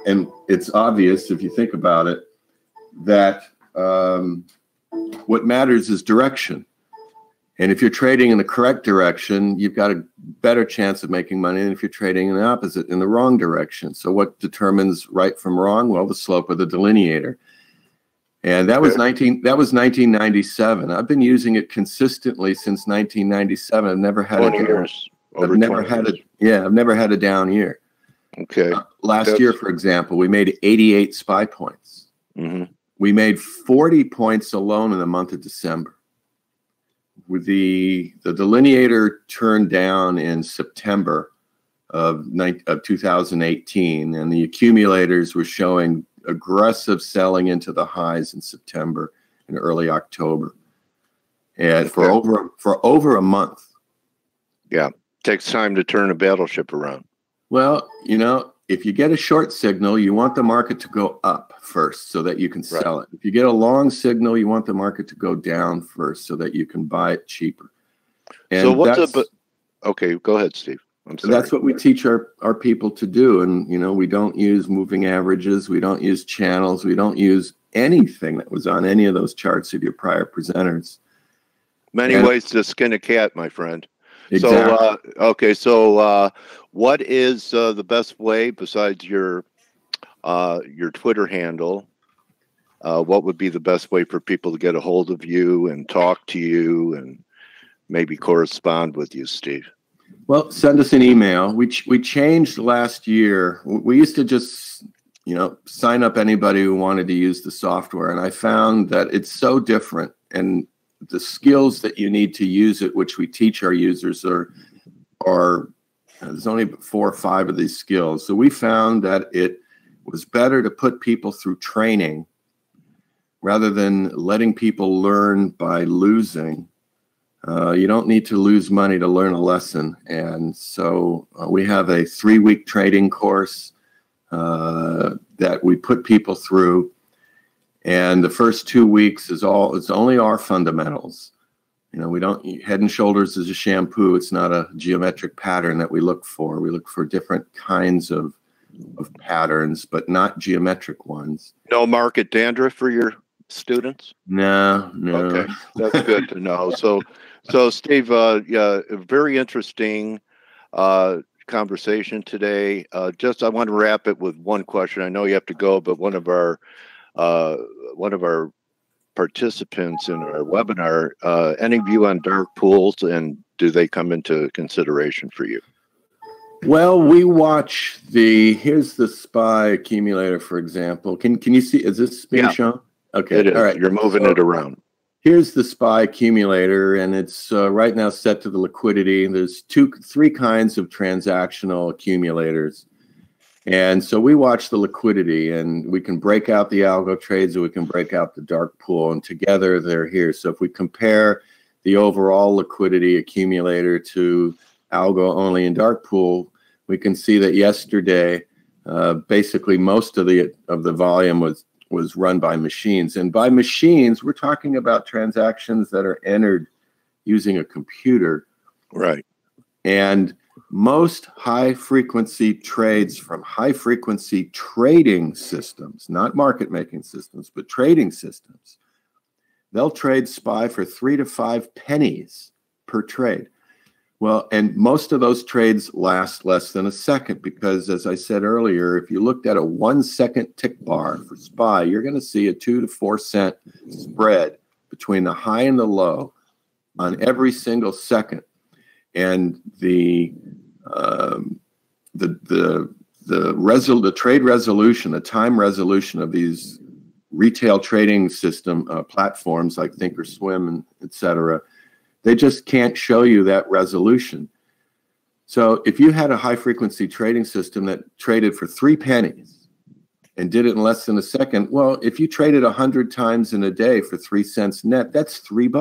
and it's obvious if you think about it, that what matters is direction. And if you're trading in the correct direction, you've got a better chance of making money than if you're trading in the opposite, in the wrong direction. So what determines right from wrong? Well, the slope of the delineator. And that was 1997. I've been using it consistently since 1997. I've never had 20 years. I've never had a down year. Okay. Last year, for example, we made 88 SPY points. Mm-hmm. We made 40 points alone in the month of December. With the delineator turned down in September of 2018, and the accumulators were showing aggressive selling into the highs in September and early October, and for over a month. Yeah. Takes time to turn a battleship around. Well, if you get a short signal, you want the market to go up first so that you can sell it. If you get a long signal, you want the market to go down first so that you can buy it cheaper. And so okay, go ahead, Steve. I'm sorry. That's what we teach our people to do. And, we don't use moving averages. We don't use channels. We don't use anything that was on any of those charts of your prior presenters. Many ways to skin a cat, my friend. Exactly. So what is the best way besides your Twitter handle? What would be the best way for people to get a hold of you and talk to you and maybe correspond with you, Steve? Well, send us an email. We changed last year. We used to just sign up anybody who wanted to use the software, and I found that it's so different, and the skills that you need to use it, which we teach our users, are there's only 4 or 5 of these skills. So we found that it was better to put people through training rather than letting people learn by losing. You don't need to lose money to learn a lesson. And so we have a 3-week trading course that we put people through. And the first 2 weeks it's only our fundamentals. You know, we don't, Head and Shoulders is a shampoo. It's not a geometric pattern that we look for. We look for different kinds of patterns, but not geometric ones. No market dandruff for your students? No. Okay, that's good to know. So Steve, yeah, a very interesting conversation today. I want to wrap it with one question. I know you have to go, but one of our participants in our webinar, any view on dark pools, and do they come into consideration for you? Well, we watch here's the SPY accumulator, for example. Can you see, is this being shown? Okay, it is. All right, you're moving it around. Here's the SPY accumulator, and it's right now set to the liquidity. There's 3 kinds of transactional accumulators. And so we watch the liquidity, and we can break out the algo trades, or we can break out the dark pool, and together they're here. So if we compare the overall liquidity accumulator to algo only and dark pool, we can see that yesterday, basically most of the volume was run by machines. And by machines, we're talking about transactions that are entered using a computer. Right. And most high-frequency trades from high-frequency trading systems, not market-making systems, but trading systems, they'll trade SPY for 3 to 5 pennies per trade. Well, and most of those trades last less than a second because, as I said earlier, if you looked at a 1-second tick bar for SPY, you're going to see a 2 to 4 cent spread between the high and the low on every single second. And the trade resolution, the time resolution of these retail trading system platforms like Thinkorswim and et cetera, they just can't show you that resolution. So if you had a high frequency trading system that traded for 3 pennies and did it in less than a second, well, if you traded 100 times in a day for 3 cents net, that's $3.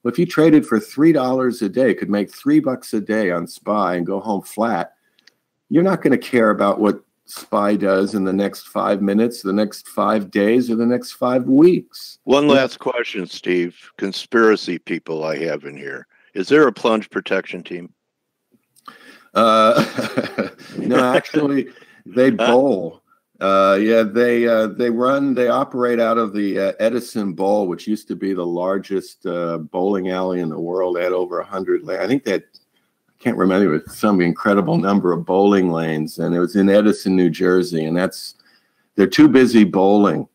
Well, if you traded for $3 a day, could make $3 a day on SPY and go home flat, you're not going to care about what SPY does in the next 5 minutes, the next 5 days, or the next 5 weeks. One last question, Steve. Conspiracy people I have in here. Is there a plunge protection team? No, actually, they bowl. Yeah, they operate out of the Edison Bowl, which used to be the largest bowling alley in the world. They had over 100. I think that, I can't remember, it was some incredible number of bowling lanes, and it was in Edison, New Jersey. And they're too busy bowling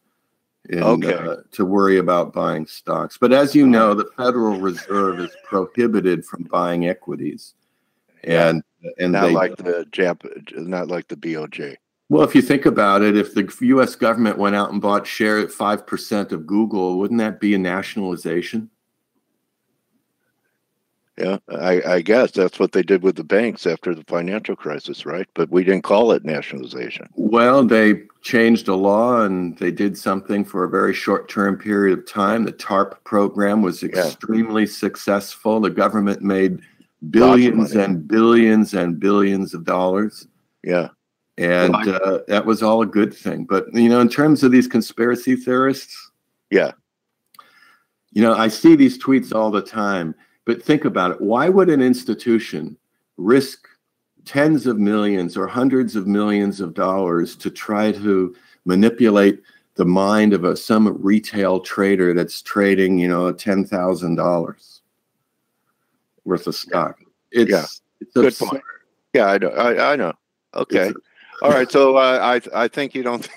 to worry about buying stocks. But as you know, the Federal Reserve is prohibited from buying equities, and not like the BOJ. Well, if you think about it, if the U.S. government went out and bought share at 5% of Google, wouldn't that be a nationalization? Yeah, I guess that's what they did with the banks after the financial crisis, right? But we didn't call it nationalization. Well, they changed a law and they did something for a very short-term period of time. The TARP program was extremely successful. The government made billions and billions and billions of dollars. Yeah. And that was all a good thing. But, you know, in terms of these conspiracy theorists, you know, I see these tweets all the time. But think about it. Why would an institution risk tens of millions or hundreds of millions of dollars to try to manipulate the mind of some retail trader that's trading, you know, $10,000 worth of stock? It's good point. Yeah, I know. Okay. All right. So I think you don't.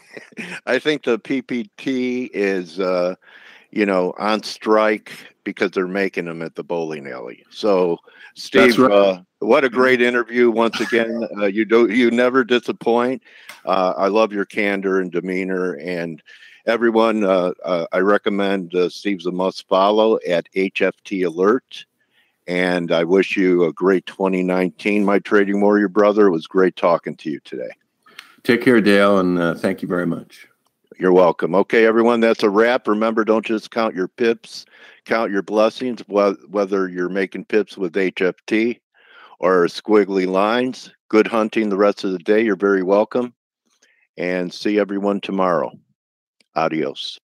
I think the PPT is you know, on strike because they're making them at the bowling alley. So, Steve, what a great interview once again. You never disappoint. I love your candor and demeanor, and everyone. I recommend Steve's a must follow at HFT Alert. And I wish you a great 2019, my trading warrior brother. It was great talking to you today. Take care, Dale, and thank you very much. You're welcome. Okay, everyone, that's a wrap. Remember, don't just count your pips, count your blessings, whether you're making pips with HFT or squiggly lines. Good hunting the rest of the day. You're very welcome. And see everyone tomorrow. Adios.